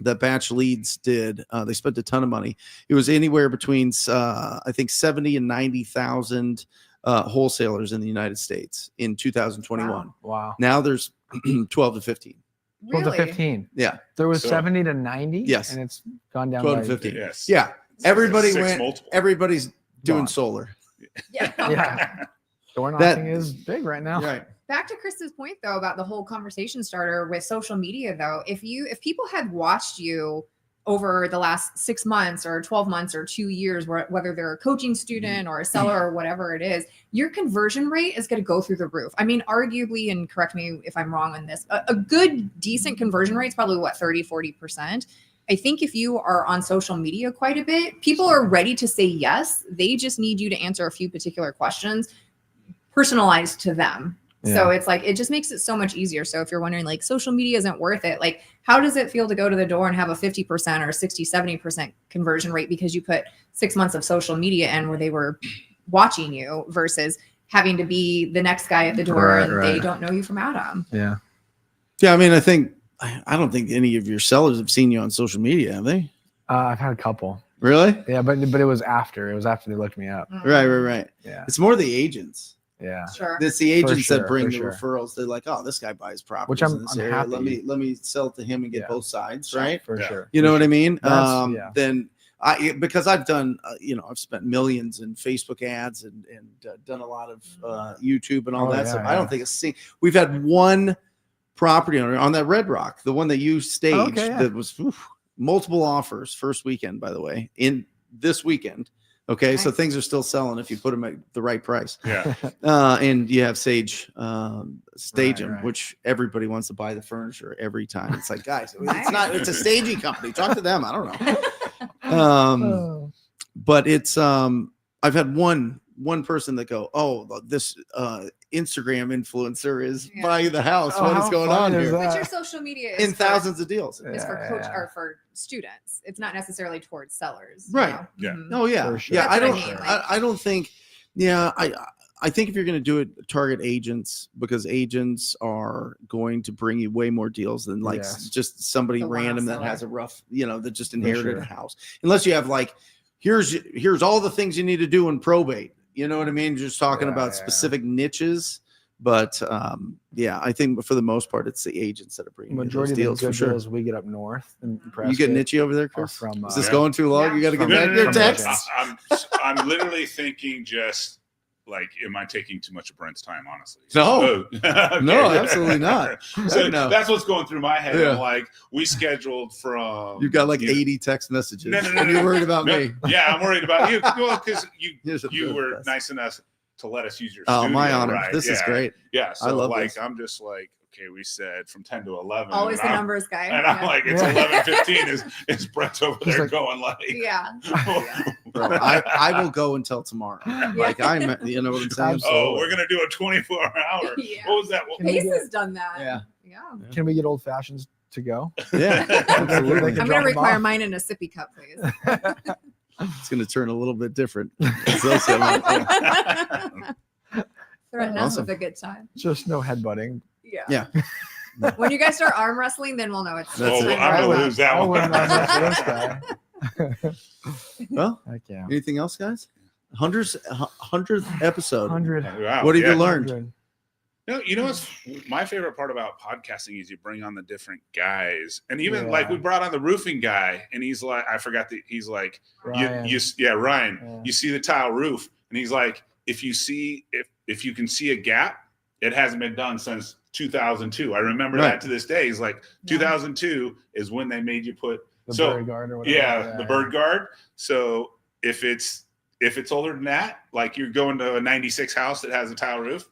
that batch leads did, they spent a ton of money. It was anywhere between I think 70 and 90,000 wholesalers in the United States in 2021. Wow. Now there's 12 to 15. 12 to Really? 15. Yeah. There was So- 70 to 90. Yes. And it's gone down 12 by to 15. Yes. Yeah. Everybody Six went. multiple. Everybody's doing Gone. solar. Yeah. Yeah. Door knocking is big right now. Right. Back to Chris's point though about the whole conversation starter with social media though, if people had watched you over the last 6 months or 12 months or 2 years, whether they're a coaching student or a seller or whatever it is, your conversion rate is going to go through the roof. I mean, arguably, and correct me if I'm wrong on this, a good, decent conversion rate is probably 30-40%. I think if you are on social media quite a bit, people are ready to say yes. They just need you to answer a few particular questions personalized to them. So it's like, it just makes it so much easier. So if you're wondering, like, social media isn't worth it, like, how does it feel to go to the door and have a 50% or 60-70% conversion rate because you put 6 months of social media in where they were watching you versus having to be the next guy at the door and they don't know you from Adam. Yeah. Yeah. I mean, I don't think any of your sellers have seen you on social media, have they? I've had a couple. Really? Yeah, but it was after. It was after they looked me up. Right. Yeah. It's more the agents. Yeah. Sure. It's the agents sure, that bring for the sure. referrals. They're like, oh, this guy buys properties Which I'm in this area. happy. Let me sell it to him and get Yeah. both sides, right? For Yeah. sure. You know what I mean? That's- Then because I've done, I've spent millions in Facebook ads and done a lot of YouTube and all that stuff. I don't think we've had one property owner on that Red Rock, the one that you staged, that was multiple offers first weekend, by the way, in this weekend. Okay, so Nice. things are still selling if you put them at the right price. Yeah. And you have Sage stage them, Right. which everybody wants to buy the furniture every time. It's like, guys, Nice. it's a staging company. Talk to them. I don't know. But it's I've had one person that go, oh, this Instagram influencer is Yeah. buying the house. Oh, What is how going fun on is here? that? But your social media is In for- thousands of deals. is for Yeah, coach yeah. or for students. It's not necessarily towards sellers. Right. Yeah. Mhm. Oh yeah, For sure. yeah. That's I what I don't. mean, like- I don't think. Yeah, I think if you're going to do it, target agents, because agents are going to bring you way more deals than like Yes. just somebody The one-off random that seller. has a rough, that just inherited sure. a house. Unless you have like, here's all the things you need to do in probate. You know what I mean? Just talking Yeah, about yeah. specific niches. But yeah, I think for the most part, it's the agents that are bringing you Majority those of deals the for good sure. deals we get up north in You Prescott get niche over there, are Chris? from Is this Yeah. going too long? Yeah. You got to get From back to your from text. agents. I'm literally thinking just like, am I taking too much of Brent's time, honestly? No. Okay. No, absolutely not. So No. that's what's going through my head. Yeah. I'm like, we scheduled from. You've got like 80 text messages. No, And you're worried about me. Yeah, I'm worried about you. Well, because Here's you the were best. nice enough to let us use your Oh, studio. my honor. Right? This is great. Yeah. So I love like, this. I'm just like, okay, we said from 10 to 11. Always and the I'm- numbers guy. And I'm like, it's Yeah. 11:15. Is Brent over He's there like- going like, yeah. Bro, I will go until tomorrow. Like you know what I'm saying? oh, we're gonna do a 24-hour. Yeah. What was that? Can we Pace get- has done that. Yeah. Yeah. Can we get old fashions to go? Yeah, absolutely. They I'm can going drop to 'em require off. mine in a sippy cup, please. It's going to turn a little bit different. It's also, Threaten us Awesome. with a good time. Just no headbutting. Yeah. Yeah. When you guys start arm wrestling, then we'll know it's. That's Oh, it. I'm gonna would- lose that I one. wouldn't mind messing with this guy. well, Heck yeah. anything else, guys? 100th episode. 100. Wow, What have you yeah. learned? 100. No, you know what's my favorite part about podcasting is you bring on the different guys, and even Yeah. like we brought on the roofing guy, and he's like, he's like, Ryan. Ryan, Yeah. you see the tile roof, and he's like, if you can see a gap, it hasn't been done since 2002. I remember Right. that to this day. He's like, 2002 is when they made you put The so bird guard or whatever. yeah, the bird guard. So if it's older than that, like you're going to a 96 house that has a tile roof,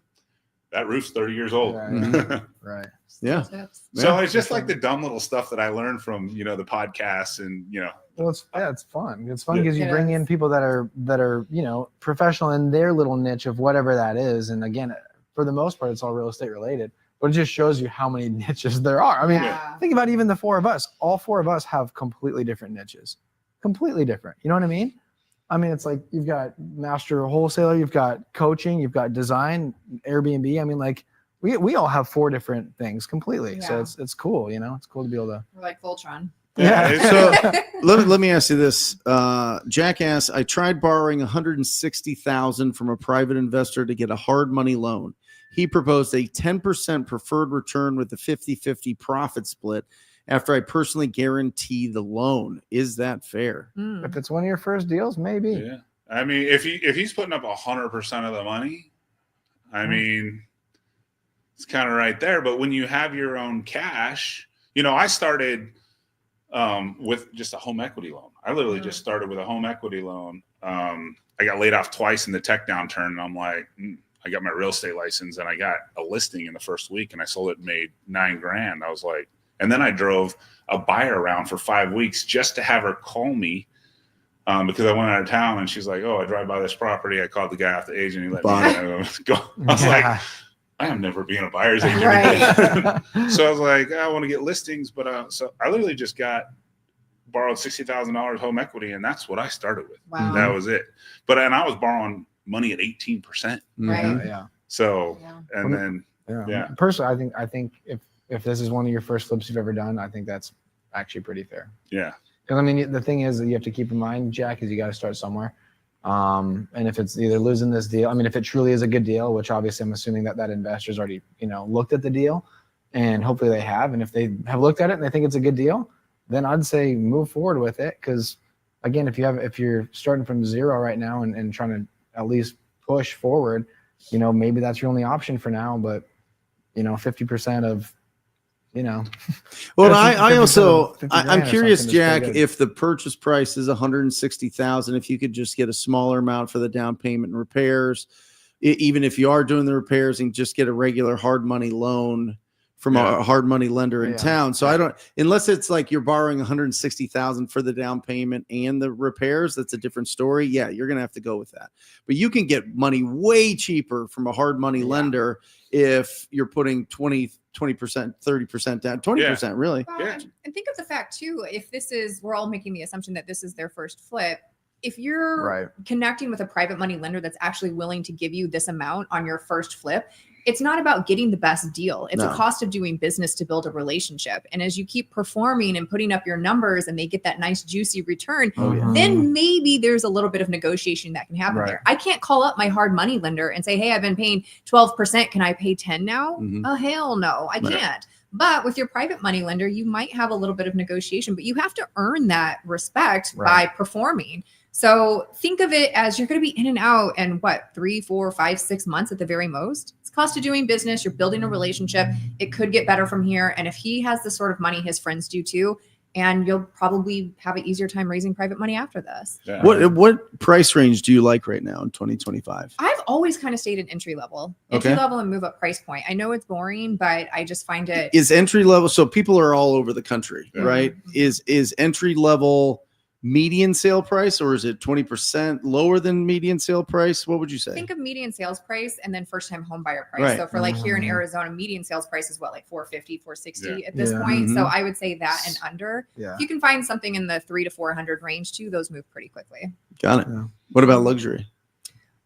that roof's 30 years old. Yeah, Right. Yeah. Tips. So Yeah, it's just for like the dumb little stuff that I learned from, the podcasts and, Well, it's fun. It's fun Yeah. because you It bring is. in people that are professional in their little niche of whatever that is. And again, for the most part, it's all real estate related. But it just shows you how many niches there are. I mean, Yeah. think about even the four of us. All four of us have completely different niches. Completely different. You know what I mean? I mean, it's like you've got master wholesaler, you've got coaching, you've got design, Airbnb. I mean, like we all have four different things completely. So Yeah. it's cool, It's cool to be able to. We're like Voltron. So let me ask you this. Jackass, I tried borrowing $160,000 from a private investor to get a hard money loan. He proposed a 10% preferred return with a 50-50 profit split after I personally guarantee the loan. Is that fair? Mm. If it's one of your first deals, maybe. yeah. I mean, if he's putting up 100% of the money, I mean, it's kind of right there. But when you have your own cash, I started with just a home equity loan. I literally just started with a home equity loan. I got laid off twice in the tech downturn, and I'm like, I got my real estate license, and I got a listing in the first week, and I sold it and made $9,000. I was like, and then I drove a buyer around for 5 weeks just to have her call me because I went out of town, and she's like, "Oh, I drive by this property." I called the guy off the agent. He let me go. I was like, I am never being a buyer's agent. Right. So I was like, I want to get listings, but so I literally just borrowed $60,000 home equity, and that's what I started with. Wow. That was it. And I was borrowing money at 18%. Right. Mhm. Yeah. So Yeah. and then Yeah. Personally, I think if this is one of your first flips you've ever done, I think that's actually pretty fair. yeah, Because I mean, the thing is that you have to keep in mind, Jack, is you got to start somewhere. And if it's either losing this deal, I mean, if it truly is a good deal, which obviously I'm assuming that investor's already, looked at the deal, and hopefully they have. And if they have looked at it and they think it's a good deal, then I'd say move forward with it. Because again, if you're starting from zero right now and trying to at least push forward, maybe that's your only option for now. But 50% of Well, Yeah, I 50% also of 50 I'm grand or curious, something is pretty Jack, good. if the purchase price is $160,000, if you could just get a smaller amount for the down payment and repairs, even if you are doing the repairs, and just get a regular hard money loan from Yeah. a hard money lender in Yeah. town. So I don't, unless it's like you're borrowing $160,000 for the down payment and the repairs, that's a different story. Yeah, you're gonna have to go with that. But you can get money way cheaper from a hard money lender if you're putting 20%, 30% down, 20%, really. Well, Yeah. and think of the fact too, if we're all making the assumption that this is their first flip. If you're connecting with a private money lender that's actually willing to give you this amount on your first flip, it's not about getting the best deal. It's No. a cost of doing business to build a relationship. And as you keep performing and putting up your numbers and they get that nice juicy return, Oh, yeah. then maybe there's a little bit of negotiation that can happen Right. there. I can't call up my hard money lender and say, "Hey, I've been paying 12%. Can I pay 10 now?" Mhm. Oh, hell no, I Right. can't. But with your private money lender, you might have a little bit of negotiation, but you have to earn that respect by Right. performing. So think of it as you're going to be in and out in what, 3, 4, 5, 6 months at the very most. It's cost of doing business. You're building a relationship. It could get better from here. And if he has the sort of money, his friends do too. And you'll probably have an easier time raising private money after this. Yeah. What price range do you like right now in 2025? I've always kind of stayed in entry level and move up price point. I know it's boring, but I just find it is entry level. So people are all over the country, right? Is entry level median sale price, or is it 20% lower than median sale price? What would you say? Think of median sales price and then first time home buyer price. Right. So for like here in Arizona, median sales price is what, like 450, 460 at this point. So I would say that and under. If you can find something in the 300 to 400 range too, those move pretty quickly. Got it. What about luxury?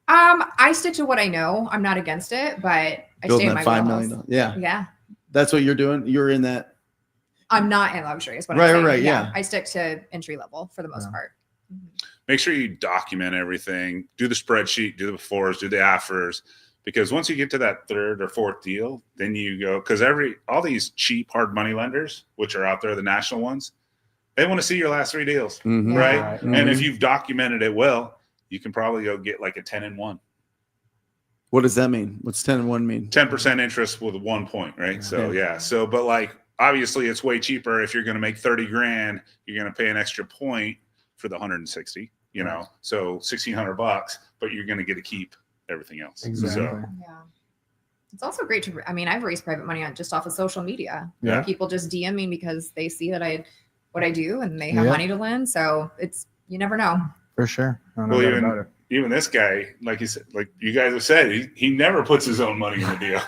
I stick to what I know. I'm not against it, but I stay in my $5 million. Yeah. That's what you're doing. You're in that. I'm not in luxury. Is what I'm saying. Right. Yeah. I stick to entry level for the most part. Make sure you document everything. Do the spreadsheet. Do the befores. Do the afters. Because once you get to that third or fourth deal, then you go, because all these cheap hard money lenders, which are out there, the national ones, they want to see your last 3 deals, right? And if you've documented it well, you can probably go get like a 10-1. What does that mean? What's 10-1 mean? 10% interest with 1 point, right? So but like obviously it's way cheaper if you're going to make 30 grand, you're going to pay an extra point for the 160, you know, so $1,600, but you're going to get to keep everything else. Exactly. So, it's also great to, I've raised private money on just off of social media. Yeah. People just DM me because they see that what I do and they have money to lend. So you never know. For sure. Even this guy, like you said, like you guys have said, he never puts his own money in the deal.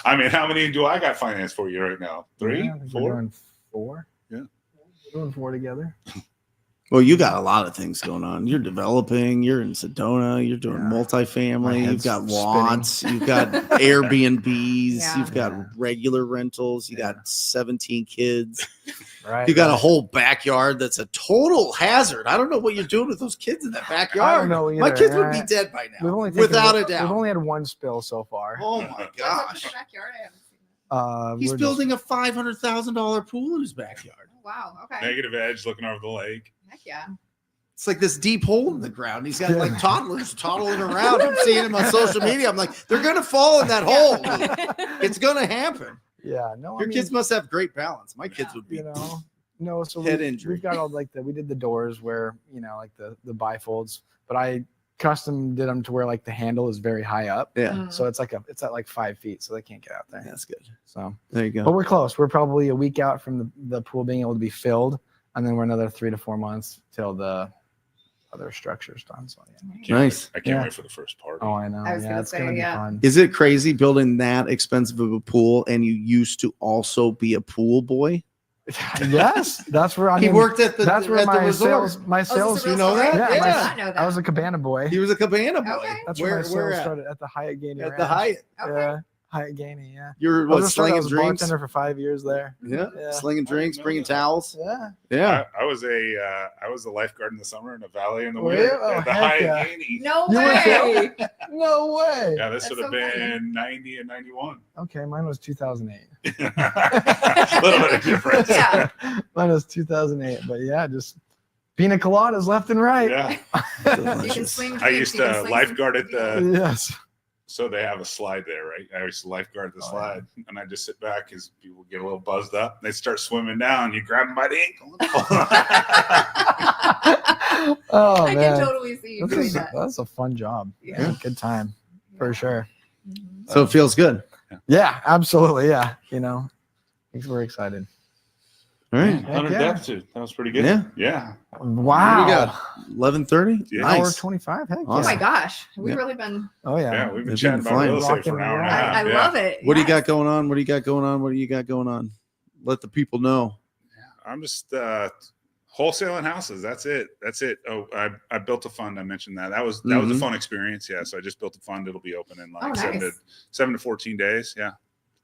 I mean, how many do I got financed for you right now? 3, 4? We're doing 4. Yeah. We're doing 4 together. Well, you got a lot of things going on. You're developing. You're in Sedona. You're doing multifamily. You've got Watts. You've got Airbnbs. You've got regular rentals. You got 17 kids. Right. You got a whole backyard that's a total hazard. I don't know what you're doing with those kids in that backyard. I don't know either. My kids would be dead by now, without a doubt. We've only had 1 spill so far. Oh my gosh! He's building a $500,000 pool in his backyard. Wow. Okay. Negative edge, looking over the lake. Heck yeah. It's like this deep hole in the ground. He's got like toddlers toddling around. I'm seeing him on social media. I'm like, they're gonna fall in that hole. It's gonna happen. Yeah. No. Your kids must have great balance. My kids would be. No. So head injury. We've got all we did the doors where like the bifolds, but I custom did them to where like the handle is very high up. Yeah. So it's at like 5 feet, so they can't get out there. That's good. So there you go. But we're close. We're probably a week out from the pool being able to be filled, and then we're another 3 to 4 months till the other structure's done. So nice. I can't wait for the first party. Oh, I know. It's gonna be fun. Is it crazy building that expensive of a pool and you used to also be a pool boy? Yes, that's where he worked at the. That's where at my the resort. sales. You know that? Yeah. I was a cabana boy. He was a cabana boy. Okay. That's where my sales started at the Hyatt Gainey. At the Hyatt. Okay. Yeah. Hyatt Gainey. Yeah. You're what, slinging drinks? bartender for 5 years there. Yeah. Slinging drinks, bringing towels. Yeah. Yeah. I was a lifeguard in the summer and a valet in the winter at the Hyatt Gainey. No way. No way. Yeah, this would have been 90 and 91. Okay, mine was 2008. A little bit of difference. Yeah. Mine was 2008, but yeah, just pina coladas left and right. Yeah. You can swing I used to lifeguard at the. Yes. So they have a slide there, right? I used to lifeguard the slide, and I just sit back as people get a little buzzed up. They start swimming down. You grab them by the ankle. Oh I man, can totally see you doing that. That's a fun job. Yeah, good time for sure. So it feels good. Yeah, absolutely. Yeah, we're excited. All right. 100 depth too. That was pretty good. Yeah. Yeah. Wow. We got 11:30. Yeah. Nice. Hour 25. Heck Oh Awesome. my gosh. We've Yeah. really been. Oh yeah. Yeah, we've been It's chatting been about real fun. estate for an hour and a half. I Yeah. love it. What do you Yes. got going on? What do you got going on? What do you got going on? Let the people know. I'm just wholesaling houses. That's it. Oh, I built a fund. I mentioned that. That was a fun experience. Yeah. So I just built a fund. It'll be open in like nice. 7 to 14 days. Yeah.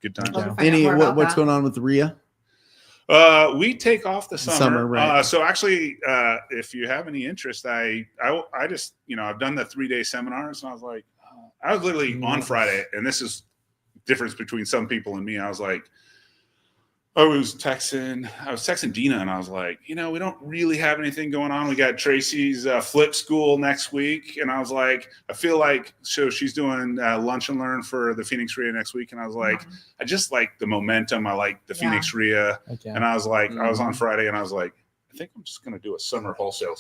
Good time. Love to find out more about What's that. going on with the RIA? We take off the summer. Summer, right. So actually, if you have any interest, I just, I've done the 3-day seminars, and I was like, I was literally on Friday, and this is difference between some people and me. I was like, I was texting Dina, and I was like, we don't really have anything going on. We got Tracy's flip school next week, and I was like, I feel like she's doing lunch and learn for the Phoenix RIA next week, and I was like, I just like the momentum. I like the Phoenix RIA, and I was like, I was on Friday, and I was like, I think I'm just gonna do a summer wholesale.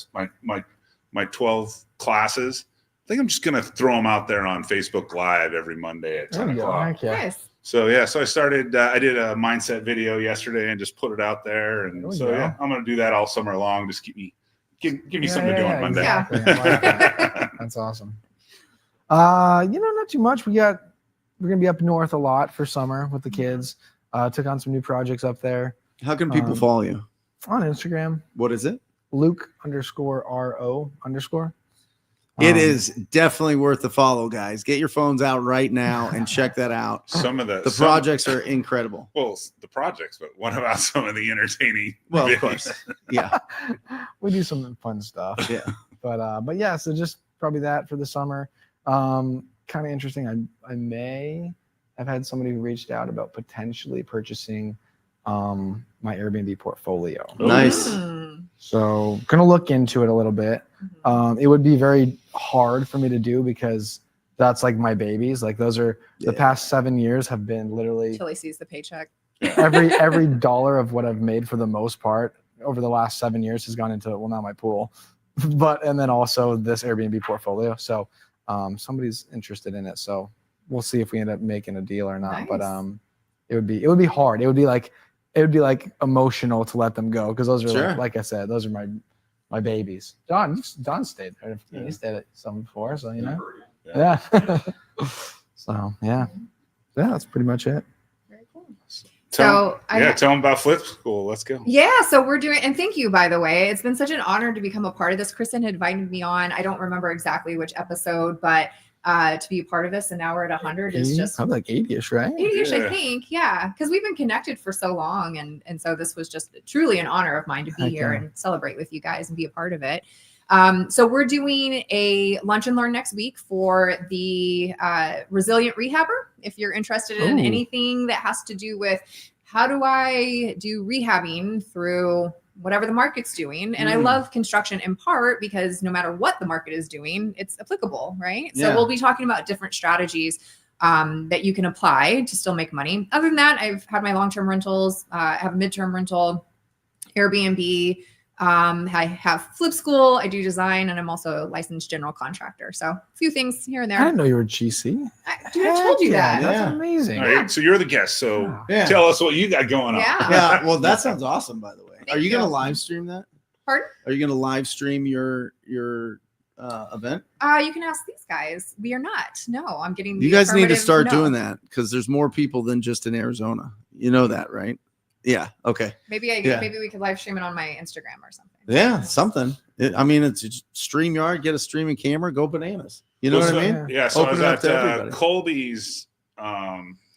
My 12 classes. I think I'm just gonna throw them out there on Facebook Live every Monday at 10 o'clock. Nice. So I started. I did a mindset video yesterday and just put it out there, and I'm going to do that all summer long. Just give me something to do on Monday. Exactly. I like that. That's awesome. Not too much. We're gonna be up north a lot for summer with the kids. Took on some new projects up there. How can people follow you on Instagram? What is it? Luke_RO_. It is definitely worth the follow, guys. Get your phones out right now and check that out. Some of the projects are incredible. Well, the projects, but what about some of the entertaining? Well, videos? Of course, yeah. We do some fun stuff. Yeah, but yeah. So just probably that for the summer. Kind of interesting. I may have had somebody who reached out about potentially purchasing my Airbnb portfolio. Nice. So gonna look into it a little bit. It would be very hard for me to do because that's like my babies. Like those are the past 7 years have been literally until he sees the paycheck. every dollar of what I've made for the most part over the last 7 years has gone into not my pool, and then also this Airbnb portfolio. So somebody's interested in it. So we'll see if we end up making a deal or not. Nice. But it would be hard. It would be like emotional to let them go because those are like I said, those are my babies. Don stayed there. He stayed at some before, so yeah. So yeah, that's pretty much it. Very cool. Tell them about Flip School. Let's go. Yeah, so we're doing, and thank you, by the way. It's been such an honor to become a part of this. Kristen had invited me on. I don't remember exactly which episode, but to be a part of this, and now we're at 100 is just probably like 80ish, right? 80ish, I think. Yeah, because we've been connected for so long, and so this was just truly an honor of mine to be here and celebrate with you guys and be a part of it. So we're doing a lunch and learn next week for the resilient rehabber. If you're interested in anything that has to do with how do I do rehabbing through whatever the market's doing. And I love construction in part because no matter what the market is doing, it's applicable, right? So we'll be talking about different strategies that you can apply to still make money. Other than that, I've had my long-term rentals, I have a midterm rental, Airbnb, I have Flip School, I do design, and I'm also a licensed general contractor. So a few things here and there. I didn't know you were GC. I told you that. That's amazing. All right, so you're the guest. So tell us what you got going on. Yeah. Well, that sounds awesome, by the way. Are you going to live stream that? Pardon? Are you going to live stream your event? You can ask these guys. We are not. No, I'm getting. You guys need to start doing that because there's more people than just in Arizona. You know that, right? Yeah. Okay. Maybe we could live stream it on my Instagram or something. Yeah, something. It's StreamYard. Get a streaming camera. Go bananas. You know what I mean? Yeah. So Open I it was up to at everybody. Colby's.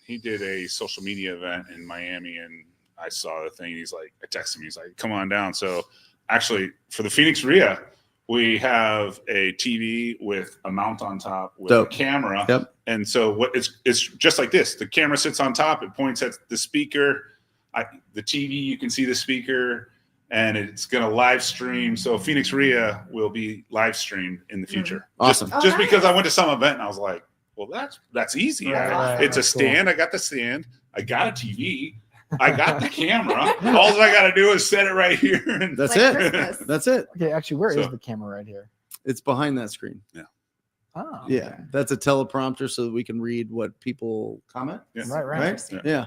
He did a social media event in Miami, and I saw the thing. He's like, I texted him. He's like, come on down. So actually, for the Phoenix RIA, we have a TV with a mount on top with a camera. Yep. And so it's just like this. The camera sits on top. It points at the speaker. The TV, you can see the speaker, and it's going to live stream. So Phoenix RIA will be live streamed in the future. Awesome. Just because I went to some event and I was like, well, that's easy. Right, it's a stand. Cool. I got the stand. I got a TV. I got the camera. All I got to do is set it right here. And that's like it. Christmas. That's it. Okay, actually, where is the camera right here? It's behind that screen. Yeah. Oh, yeah. okay. That's a teleprompter so that we can read what people comment. Yes. Right. Yeah.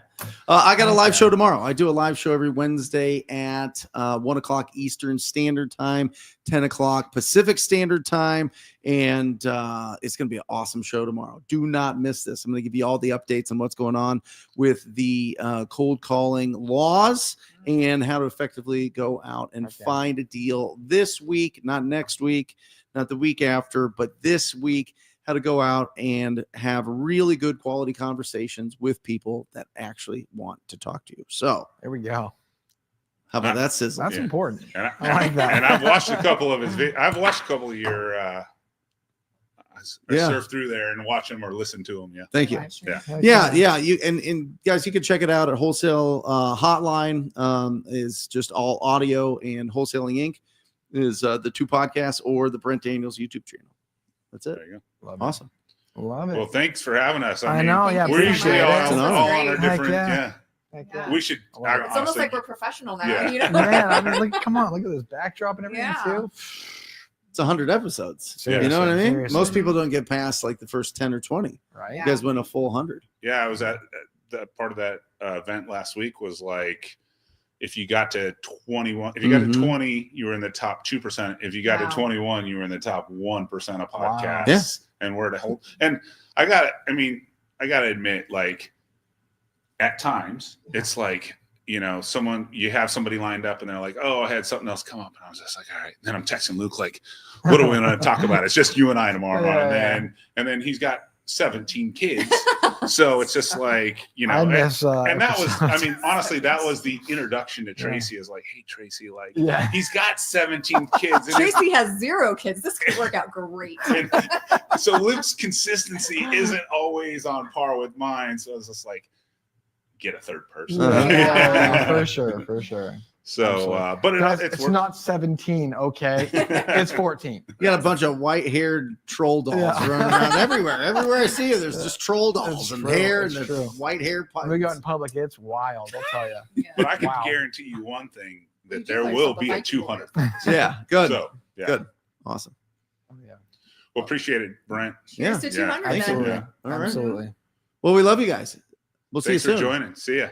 I got a live show tomorrow. I do a live show every Wednesday at 1 o'clock Eastern Standard Time, 10 o'clock Pacific Standard Time. And it's going to be an awesome show tomorrow. Do not miss this. I'm going to give you all the updates on what's going on with the cold calling laws and how to effectively go out and find a deal this week, not next week, not the week after, but this week, how to go out and have really good quality conversations with people that actually want to talk to you. So there we go. How about that sizzle? That's important. And I like that. And I've watched a couple of his. I've watched a couple of your. I surf through there and watch them or listen to them. Yeah. Thank you. Yeah. You and guys, you can check it out at Wholesale Hotline. Is just all audio, and Wholesaling Inc. is the 2 podcasts or the Brent Daniels YouTube channel. That's it. There you go. Love Awesome. Love it. Well, thanks for having us. I know. Yeah. We're usually all It's an honor. on our Heck different. yeah. Yeah. We should. I love it. It's almost like we're professional now. Yeah. You know? Man, I mean, come on, look at this backdrop and everything Yeah. too. It's 100 episodes. Seriously, You know what I mean? seriously. Most people don't get past like the first 10 or 20. Right? You guys went a full 100. Yeah, I was at that part of that event last week. Was like, if you got to 21, if you got to 20, you were in the top 2%. If you got to 21, you were in the top 1% of podcasts. Yeah. And we're at a whole. And I got to admit, like, at times it's like, you have somebody lined up and they're like, oh, I had something else come up. And I was just like, all right. Then I'm texting Luke, like, what are we going to talk about? It's just you and I tomorrow. And then he's got 17 kids. So it's just like, I miss, and that was, I mean, honestly, that was the introduction to Tracy. Is like, hey, Tracy, like, he's got 17 kids. And Tracy has 0 kids. This could work out great. and so Luke's consistency isn't always on par with mine. So it's just like, get a third person. For sure. So, but it's not 17, okay? It's 14. You got a bunch of white-haired troll dolls running around everywhere. Everywhere I see you, there's just troll dolls and hair and the white-haired pipes. When we go out in public, it's wild, I'll tell you. Yeah. But I can guarantee you one thing, that there will be a 200. Yeah, good. So, yeah. Good. Awesome. Oh, yeah. Well, appreciate it, Brent. Here's to 200 then. Absolutely. Yeah. All right. Absolutely. Well, we love you guys. We'll see you Thanks for soon. joining. See ya.